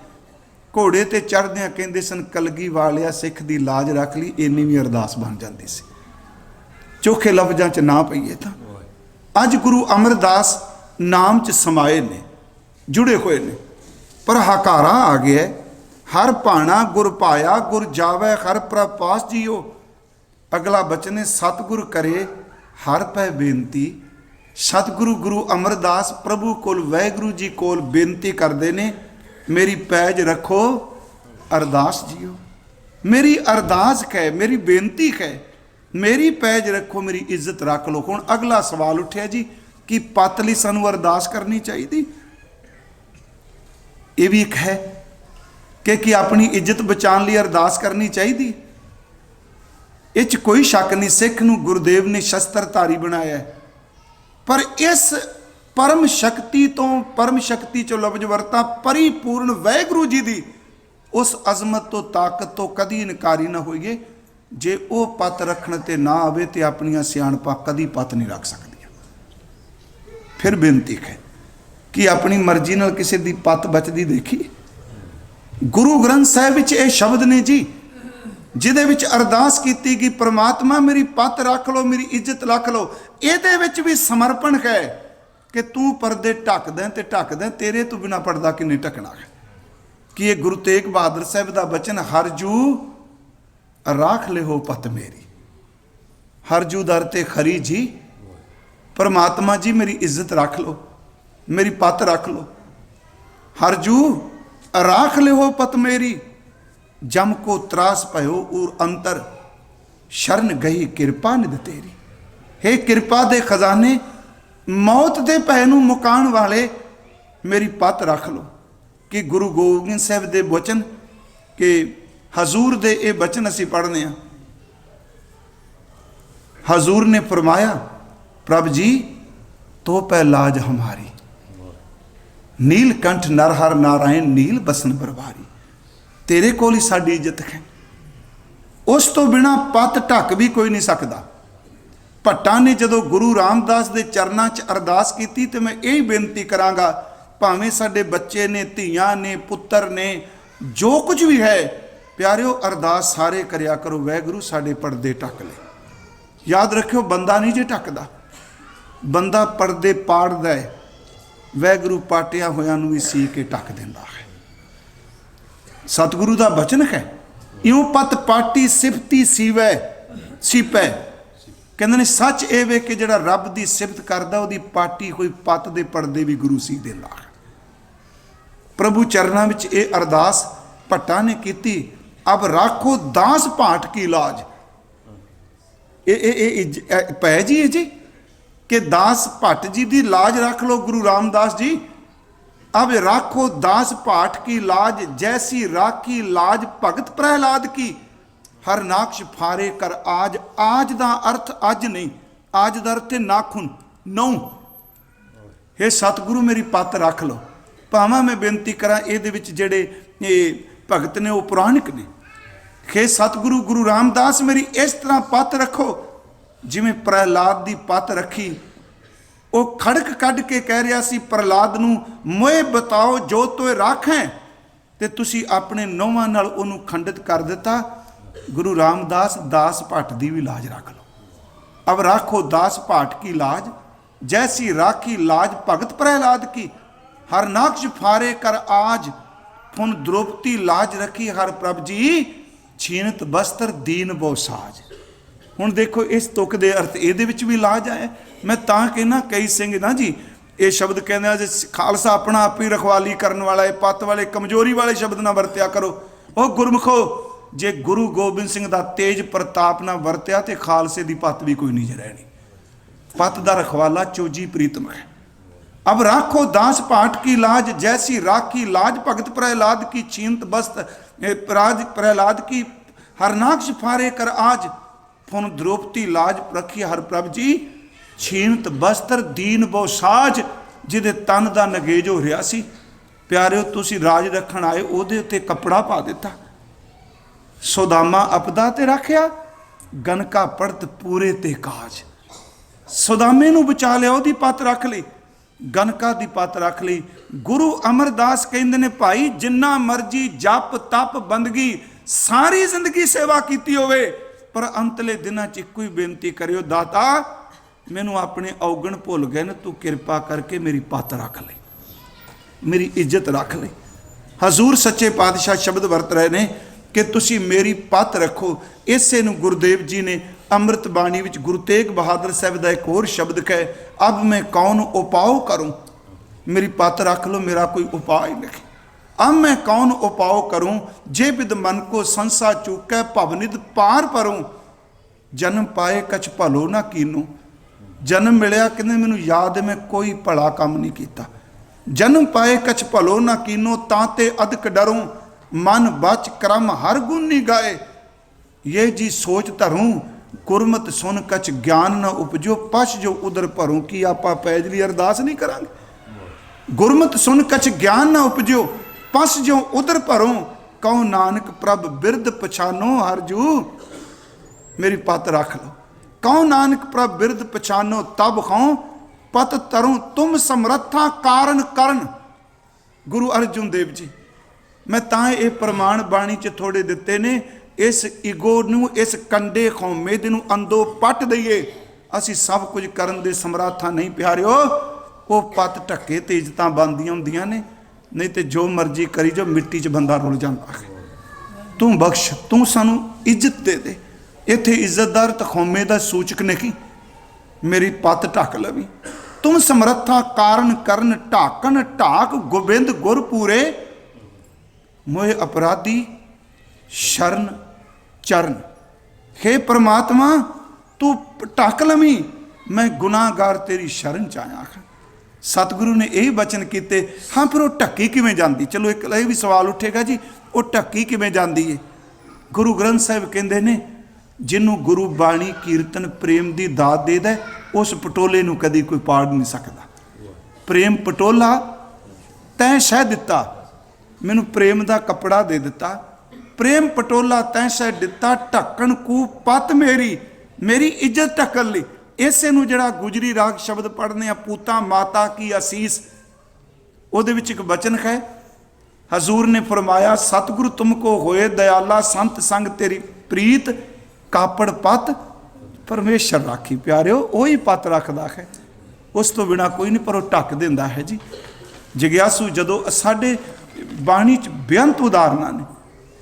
घोड़े ते चढ़दियां कहंदे सन, कलगी वालिया सिख दी लाज रख ली, इन्नी भी अरदास बन जाती सी। चोखे लफ्जां च ना पईए तां अज गुरु अमरदास नाम च समाए ने, जुड़े हुए ने, पर हकारा आ गया है। हर भाना गुर पाया, गुर जावै हर प्रपास जियो। अगला बचन है सतगुर करे हर पै बेनती। सतगुरु गुरु अमरदास प्रभु कोल वाहिगुरु जी कोल बेनती करते ने, मेरी पैज रखो अरदास जियो। मेरी अरदास कै, मेरी बेनती कै, मेरी पैज रखो, मेरी इज्जत रख लो। हुण अगला सवाल उठिया जी कि पत लई सानू अरदास करनी चाहिए? ये भी एक है कि अपनी इज्जत बचाने लिए अरदास करनी चाहिए। इस कोई शक नहीं, सिख नूं गुरुदेव ने शस्त्रधारी बनाया है, पर इस परम शक्ति तो, परम शक्ति चो लफ्ज वरता परिपूर्ण वाहिगुरू जी की उस अजमत तो ताकत तो कदी इनकारी ना होइए। जे वो पत रखने ते ना आवे तो अपनियां सियाणपां कदी पत नहीं रख सकदियां। फिर बेनती है कि अपनी मर्जी नाल किसी दी पत बचदी देखी? गुरु ग्रंथ साहिब विच ये शब्द ने जी, जिहदे विच अरदास कीती कि परमात्मा मेरी पत रख लो, मेरी इज्जत रख लो। इहदे विच भी समर्पण है कि तू परदे ढक दें ते ढक दें, तेरे तो बिना पर्दा किन्ने ढकना है। कि ये गुरु तेग बहादुर साहब का बचन, हर जू राख ले हो पत मेरी। हर जू दर ते खरी जी, परमात्मा जी मेरी इज्जत रख लो, मेरी पत रख लो। हर जू राख ले हो पत मेरी, जम को त्रास पयो और अंतर, शरण गई कृपा निध तेरी। हे कृपा दे खजाने, मौत दे भय नूं मुकाण वाले, मेरी पत रख लो। कि गुरु गोबिंद साहब दे वचन कि हजूर दे ये वचन असी पढ़ने हैं। हजूर ने फरमाया, प्रभ जी तो पै लाज हमारी, नीलकंठ नरहर नारायण नील बसन बरबारी। तेरे कोल ही साडी इज्जत है, उस तो बिना पत ढक भी कोई नहीं सकता। भट्टा ने जदों गुरु रामदास के चरणों च अरदास की, तो मैं यही बेनती करांगा, भावें साडे बच्चे ने, धीआं ने, पुत्तर ने, जो कुछ भी है, प्यारिओ अरदास सारे करिया करो, वाहिगुरू साडे पर्दे ढक ले। याद रखियो बंदा नहीं जे ढकदा, बंदा पर्दे पाड़दा है, वाहिगुरू पाटिया होया नूं भी सी के ढक दिंदा है। सतगुरु का बचन है, इउं पत पाटी सिफती सीवै सीपै। कहते ने सच ये वे कि जिहड़ा रब की सिफत करदा, उहदी पाटी हुई पत दे पर्दे भी गुरु सी दिंदा है। प्रभु चरणों में ये अरदास भट्टा ने की, अब राखो दास भाट की लाज। पै जी है जी कि दास भट्ट जी की लाज रख लो गुरु रामदास जी। अब राखो दास भाट की लाज, जैसी राखी लाज भगत प्रहलाद की। हर नाक्ष फारे कर आज, आज दा अर्थ अज नहीं, आज दा अर्थ है नाखुन नौ। हे सतगुरु मेरी पत रख लो। भावें मैं बेनती करा, ये जिहड़े भगत ने वो पुराणिक ने, हे सतगुरु गुरु रामदास मेरी इस तरह पत रखो जिवें प्रहलाद की पत रखी। वो खड़क कढ़ के कह रहा सी प्रहलाद नूं, मोए बताओ जो तोए राखें, ते तुसी अपने नौवां नाल उहनूं खंडित कर दिता। गुरु रामदास दास भट्ट दी भी लाज रख लो। अब राखो दास भाट की लाज, जैसी राखी लाज भगत प्रहलाद की। हर नाक्ष फारे कर आज, फुन द्रौपदी लाज रखी हर प्रभ जी, छीनत बस्तर दीन बहु साज। हुण देखो इस तुक दे अर्थ इहदे विच भी लाज आया। मैं तां कहना कई सिंह ना जी ये शब्द कहने जे खालसा अपना आप ही रखवाली करने वाला है, पत वाले कमजोरी वाले शब्द ना वरत्या करो। ओ गुरमुखो, जे गुरु गोबिंद सिंह दा तेज प्रताप ना वरत्या तो खालसे की पत भी कोई नहीं रहनी। पत दा रखवाला चोजी प्रीतम है। अब राखो दास भाट की लाज, जैसी राखी लाज भगत प्रहलाद की, छीनत बस्त राज प्रहलाद की, हरनाक्ष फारे कर आज, फुन द्रौपदी लाज रखी हर प्रभ जी, छीनत बस्तर दीन बहु साज। जिहदे तन दा नगेज हो रहा सी, प्यारिओ तुसी राज रखण आए, उहदे उत्ते कपड़ा पा दिता। सुदामा अपदा ते रखिया, गनका पड़त पूरे ते काज। सुदामे नूं बचा लिया, उहदी पत रख लई, गनका दी पत रख लई। गुरु अमरदास कहंदे ने भाई जिन्ना मर्जी जप तप बंदगी सारी जिंदगी सेवा कीती होवे, पर अंतले दिनां च इक्को ही बेनती करियो, दाता मैनू अपने औगण भुल गए न, तू किरपा करके मेरी पत रख ले, मेरी इज्जत रख ले। हजूर सच्चे पातशाह शब्द वरत रहे ने कि तुसी मेरी पत रखो। इसे नूं गुरुदेव जी ने अमृत बाणी विच गुरु तेग बहादुर साहब का एक होर शब्द कहे, अब मैं कौन उपाओ करूं, मेरी पत रख लो, मेरा कोई उपाय नहीं। अब मैं कौन उपाओ करूं, जे बिद मन को संसा चूकै, भवनिध पार परूं, जन्म पाए कछ भलो ना कीनूं। जन्म मिलिया कहते मैनू याद है मैं कोई भला काम नहीं किया। जन्म पाए कछ भलो ना कीनो, तांते अदक डरूं, मन बच क्रम हर गुण नहीं गाए। ये जी सोच धरूं, गुरमत सुन कछ ज्ञान न उपजो, पश जो उधर भरूं। की आपां पैजली अरदास नहीं करांगे? गुरमत सुन कछ ज्ञान न उपजो, पश जो उधर भरूं, कहो नानक प्रभ बिरद पछानो हरजू। मेरी पत रख लो। कहो नानक प्रभ बिरद पछानो, तब खाओ पत तरूं, तुम समर्था कारण करन। गुरु अर्जुन देव जी, मैं तां ये प्रमाण बाणी च थोड़े दिते ने, इस ईगो नूं, इस कंडे खौमे दे नूं अंदो पट दईए। असीं सब कुछ करन दे समर्था नहीं प्यारिओ। वो पत ढक्के ते इज्जतां बनदियां हुंदियां ने, नहीं तो जो मर्जी करी जो मिट्टी च बंदा रुल जांदा है। तू बख्श, तू सानू इज्जत दे दे। इत्थे इज्जतदार तखौमे दा सूचक नहीं, मेरी पत ढक लवी। तुम समर्था कारण करन, ढाकन ढाक गोबिंद गुर पूरे, मोए अपराधी शरण चरण। हे परमात्मा तू ढक लवी, मैं गुनाहगार तेरी शरण च आया। सतगुरु ने यही बचन किए। हाँ फिर वो ढक्की किवें जाती? चलो एक ये भी सवाल उठेगा जी, वो ढक्की किवें जाती है? गुरु ग्रंथ साहिब कहते ने, जिन्हों गुरु बाणी कीर्तन प्रेम की दात दे दे, उस पटोले नूं कदी कोई पाड़ नहीं सकता। प्रेम पटोला तैं शह दिता, मैनू प्रेम का कपड़ा दे दिता। प्रेम पटोला तैं शह दिता, ढक्कन कू पत मेरी, मेरी इज्जत ढक्कन लई। इसे नूं जिहड़ा गुजरी राग शब्द पढ़ने, पूता माता की आसीस, उहदे विच एक वचन है। हजूर ने फरमाया, सतगुरु तुमको होए दयाला, संत संग तेरी प्रीत, कापड़ पत परमेश्वर राखी। प्यारिओ वही पत रखदा है, उस तो बिना कोई नहीं, पर वो ढक दिंदा है जी। जग्यासू जदों साडे बाणी च बेअंत उदाहरणां ने,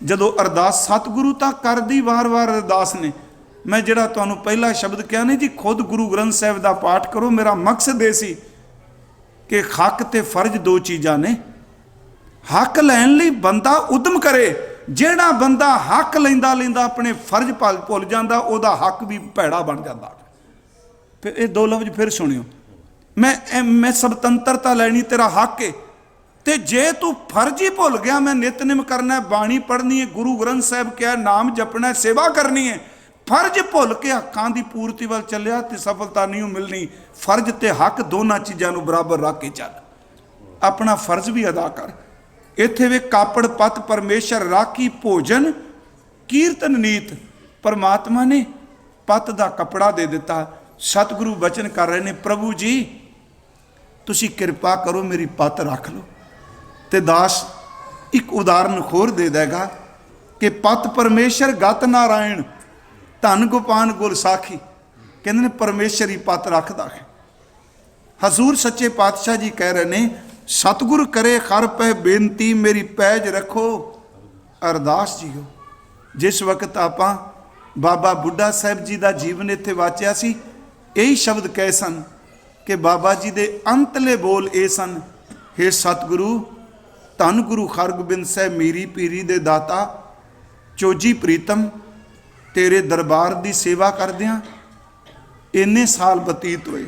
जदों अरदास सतगुरु तक करदी वार वार अरदास ने। मैं जिहड़ा तुहानूं पहला शब्द कहा नहीं जी, खुद गुरु ग्रंथ साहिब का पाठ करो। मेरा मकसद ये सी कि हक ते फर्ज दो चीज़ां ने। हक लैण लई बंदा उद्यम करे, ਜਿਹੜਾ ਬੰਦਾ हक ਲੈਂਦਾ ਲੈਂਦਾ अपने फर्ज भुल जाता, ਉਹਦਾ हक भी भैड़ा बन जाता। फिर ये दो लफ्ज फिर सुनियो, मैं स्वतंत्रता लैनी, तेरा हक है, तो जे तू फर्ज ही भुल गया, मैं नितनेम करना, बाणी पढ़नी है, गुरु ग्रंथ साहिब क्या नाम जपना, सेवा करनी है, फर्ज भुल के हकों की पूर्ति वाल चलिया तो सफलता नहीं मिलनी। फर्ज तो हक दोनों चीज़ों बराबर रख के चल, अपना फर्ज भी अदा कर। इत्थे वे कापड़ पत परमेश्वर राखी, भोजन ਕੀਰਤਨ ਨੀਤ परमात्मा ने पत का कपड़ा दे दिता। सतगुरु बचन कर रहे ने, प्रभु जी तुसी कृपा करो मेरी पत रख लो। ते दास एक उदाहरण होर दे देगा कि पत परमेश्वर गत नारायण धन गोपान गुर साखी कहते ने परमेश्वर ही पत रखता है। हजूर सच्चे पातशाह जी कह रहे ने, सतगुरु करे खर पै बेनती मेरी पैज रखो। अरदास जी हो, जिस वक्त आपां बाबा बुढ़ा साहब जी का जीवन इत्थे वाचिया सी, यही शब्द कहे सन कि बाबा जी दे अंतले बोल ये सन, हे सतगुरु धन गुरु हरगोबिंद साहब मीरी पीरी दे दाता चोजी प्रीतम तेरे दरबार की सेवा करदियां इन्ने साल बतीत हुए।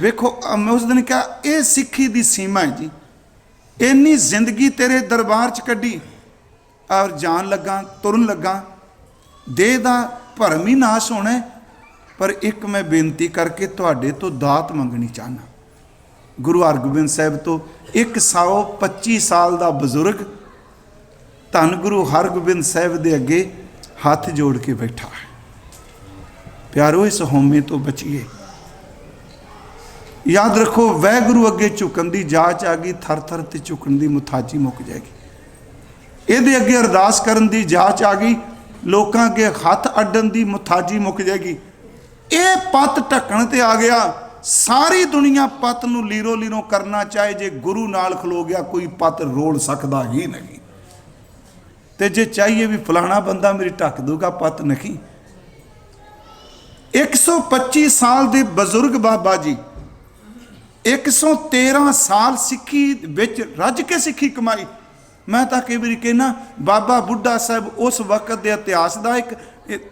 वेखो मैं उस दिन कहा यह सिक्खी की सीमा है जी, इन्नी जिंदगी तेरे दरबार च कड्डी और जान लगा तुरन लगा, देह का भरम ही नाश होना है। पर एक मैं बेनती करके तुहाडे तो दात मंगनी चाहना। गुरु हरगोबिंद साहब तो 125 साल का बजुर्ग धन गुरु हरगोबिंद साहब के अगे हाथ जोड़ के बैठा है। प्यारो इस होमे तो बचिए। याद रखो वाहगुरु अगे झुकन की जाच आ गई, थर थर ते झुकन की मुथाजी मुक जाएगी। ये अगे अरदास करन की जाच आ गई, लोगों अगे हथ अड्डन की मुथाजी मुक जाएगी। ये पत ढकण ते आ गया, सारी दुनिया पत नूं लीरो लीरो करना चाहे, जे गुरु नाल खलो गया कोई पत रोड़ सकता ही नहीं। ते जे चाहिए भी फलाना बंदा मेरी ढक दूगा, पत नहीं। 125 साल के बजुर्ग बाबा जी 113 साल सिक्खी विच रज के सिक्खी कमाई। मैं तो कई बार कहना बाबा बुढ़ा साहब उस वक्त के इतिहास का एक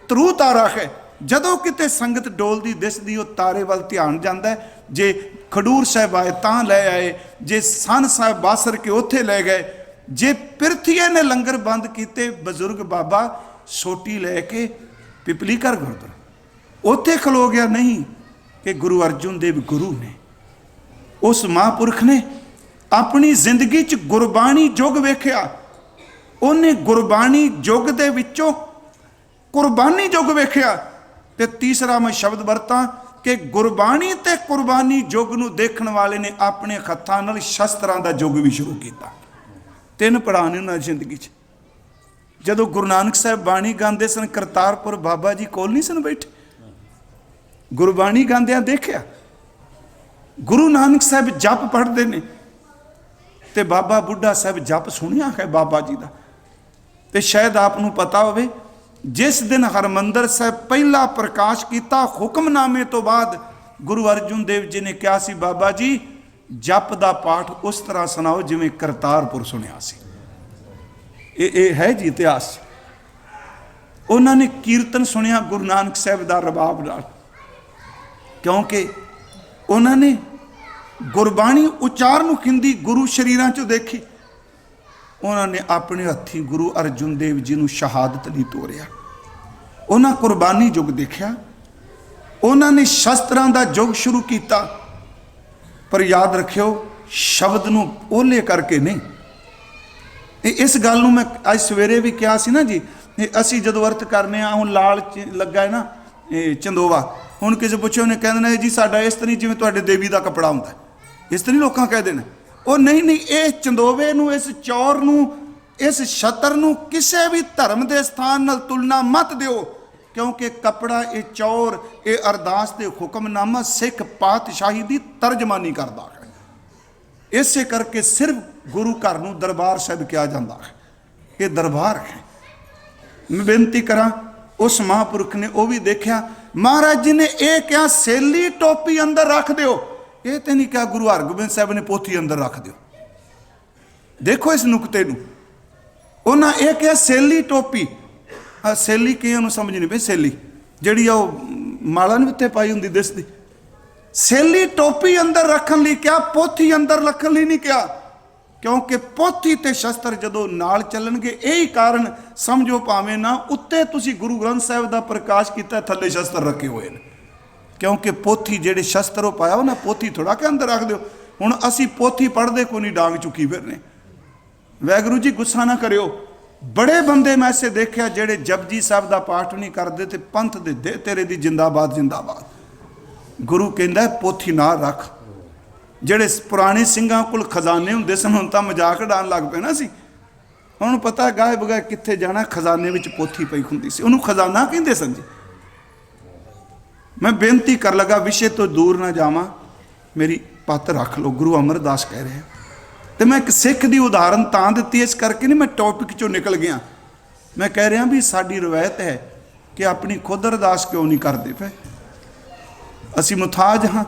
तरू तारा है। जदों किते संगत डोलदी दिसदी वो तारे वाल ध्यान जाता है। जे खडूर साहब आए तां लै आए, जे सन साहब बासर के उत्थे ले गए, जे पिरथीए ने लंगर बंद किते बजुर्ग बाबा सोटी लैके पिपली घर गुरुद्वारा उत्थे खलो गया। नहीं कि गुरु अर्जुन देव गुरु ने, उस महापुरख ने अपनी जिंदगी च गुरबाणी युग वेख्या। उन्हें गुरबाणी युग दे विचों कुरबानी युग वेख्या। ते तीसरा मैं शब्द वरतां कि गुरबाणी ते कुरबानी युग नूं देखण वाले ने अपने हत्थां नाल शस्त्रां दा युग भी शुरू किया। 3 पड़ाव ने उन्हां दी जिंदगी च। जदों गुरु नानक साहब बाणी गांदे सन, करतारपुर बाबा जी कोल नहीं सन बैठे, गुरबाणी गांदियां देखिया। गुरु नानक साहब जप पढ़ते ने ते बाबा बुढ़ा साहब जप सुनिया है बाबा जी का। तो शायद आपनू पता होवे जिस दिन हरमंदर साहब पहला प्रकाश किया हुक्मनामे तो बाद गुरु अर्जुन देव जी ने कहा सी, बाबा जी जप का पाठ उस तरह सुनाओ जिवें करतारपुर सुनिया सी। ये है जी इतिहास। उन्होंने कीर्तन सुनिया गुरु नानक साहब का रबाब नाल, क्योंकि उन्होंने गुरबाणी उचारण खिंदी गुरु शरीरां चों देखी। उन्होंने अपने हथी गुरु अर्जुन देव जी नूं शहादत लई तोरिया। उन्होंने कुरबानी युग देखा, उन्होंने शस्त्रां दा युग शुरू किया। पर याद रखियो शब्द नूं ओले करके नहीं। इस गल नूं मैं अज सवेरे भी कहा सी ना जी, असीं जदों अर्थ करने हुण लाल लगा है ना चंदोवा, हुण किसी पुछो उन्हें कहना जी साडा इस तरह जिवें तुहाडे देवी का कपड़ा हुंदा है, इस तरह लोग कहते हैं। वो नहीं नहीं, इस चंदोवे नूं, इस चौर नूं, इस छतर नूं किसी भी धर्म के स्थान नाल तुलना मत दिओ, क्योंकि कपड़ा ये चौर ये अरदास के हुक्मनामा सिख पातशाही की तर्जमानी करता है। इस करके सिर्फ गुरु घर नूं दरबार साहिब कहा जाता है, ये दरबार है। मैं बेनती करा उस महापुरख ने वह भी देखा। महाराज जी ने यह कहा सेली टोपी अंदर रख दो, ये तो नहीं कहा गुरु हरगोबिंद साहब ने पोथी अंदर रख दो। देखो इस नुकते नूं, उन्हें यह कहा सेली टोपी। सेली कई समझ नहीं पई, सेली जिहड़ी माला नहीं उत्ते पाई हुंदी दिसदी, सेली टोपी अंदर रखन लई क्या, पोथी अंदर रखन लई नहीं क्या, क्योंकि पोथी ते शस्त्र जदों नाल चलणगे यही कारण समझो भावें ना उत्ते तुसीं गुरु ग्रंथ साहिब दा प्रकाश कीता थल्ले शस्त्र रखे हुए हैं, क्योंकि पोथी जिहड़े शस्त्र पाया ना पोथी थोड़ा के अंदर रख दो। हुण असीं पोथी पढ़दे कोई नहीं, डांग चुकी फिरने। वाहिगुरू जी गुस्सा ना करियो, बड़े बंदे मैं ऐसे देखा जेड़े जपजी साहब का पाठ नहीं करते तो पंथ दे दे तेरे दी जिंदाबाद जिंदाबाद। गुरु कहंदा पोथी ना रख। जेड़े पुराने सिंघां कोल खजाने हुंदे सन हुण तां मजाक उड़ाउण लग पे ना सी। उन्होंने पता गाय बगाए कित्थे जाना, खजाने विच पोथी पई हुंदी सी, उहनूं खजाना कहंदे सन जी। मैं बेनती कर लगा विषय तो दूर ना जावां, मेरी पत रख लो, गुरु अमरदास कह रहे हैं। तो मैं एक सिख की उदाहरण तां दित्ती इस करके नहीं, मैं टॉपिक चों निकल गया। मैं कह रहा भी साडी रवायत है कि अपनी खुद अरदास क्यों नहीं करते पे। असी मुथाज हाँ,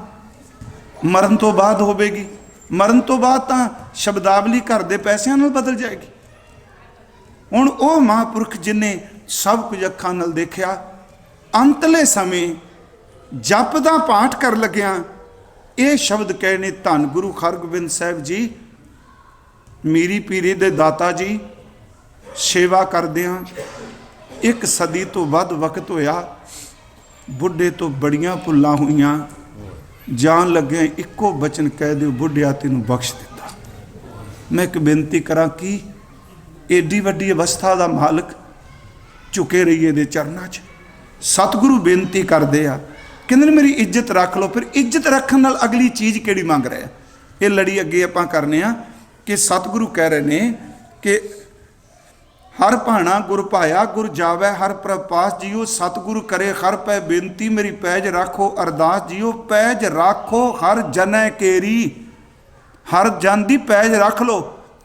मरण तो बाद होवेगी, मरण तो बाद तां शब्दावली घर दे पैसिਆਂ नाल बदल जाएगी। हुण ਉਹ महापुरख जिन्हें सब कुछ अखां नाल देखिया, अंतले समय जप दा पाठ कर लग्या ये शब्द कहने, धन गुरु हरगोबिंद साहिब जी मीरी पीरी दे दाता जी सेवा करदियां 1 सदी तो वध वक्त होया, बुढ़े तो बड़ियां भुल्लां होईयां, जान लग्या इक्को बचन कह दिओ बुढ़िया तैनूं बख्श दिता। मैं एक बेनती करा कि एडी वड्डी अवस्था दा मालक झुके रहिए दे चरनां 'च। सतगुरु बेनती करदे आ, कहंदे मेरी इज्जत रख लो। फिर इज्जत रखण नाल अगली चीज़ किहड़ी मंग रहे? ये लड़ी अगे आपां करने आ कि सतगुरु कह रहे ने कि हर भाणा गुर भाया गुर जावै हर प्रपास जियो, सतगुरु करे हर पै बेनती मेरी पैज राखो अरदास जियो। पैज राखो हर जनै केरी, हर जन दी पैज रख लो।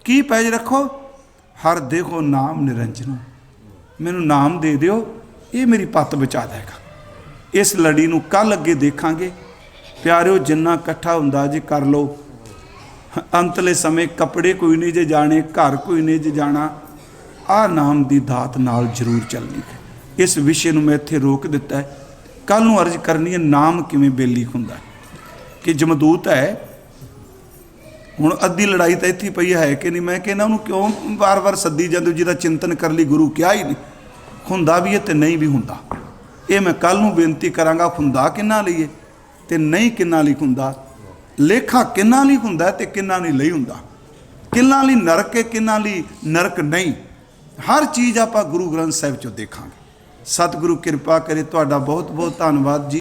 की पैज रखो? हर देखो नाम निरंजनो, मैनू नाम दे दिओ, ये मेरी पत बचा देगा। इस लड़ी नूं कल अगे देखांगे। प्यारिओ जिन्ना इकट्ठा हुंदा जी कर लो। अंतले समय कपड़े कोई नहीं जे जाने, घर कोई नहीं जे जाना, आ नाम दी दात नाल जरूर चलनी है। इस विषय नूं मैं इत्थे रोक दिता है। कल नूं अर्ज करनी है नाम किवें बेली हुंदा कि जमदूत है। हुण अद्धी लड़ाई तो इत्थे पई है कि नहीं। मैं कहना उन्होंने क्यों बार बार सद्दी जांदे, जिहदा चिंतन कर लई गुरु क्या ही नहीं हुंदा भी है ते नहीं भी हुंदा। ये मैं कल नूं बेनती करांगा हुंदा किन्ना लई है ते नहीं किन्ना लई हुंदा, लेखा किन्ना लई हुंदा ते किन्ना नहीं लई हुंदा, किन्ना लई नरक है किन्ना लई नरक नहीं। हर चीज़ आपां गुरु ग्रंथ साहिब चों देखांगे। सतगुरु किरपा करे। तुहाडा बहुत बहुत धन्नवाद जी।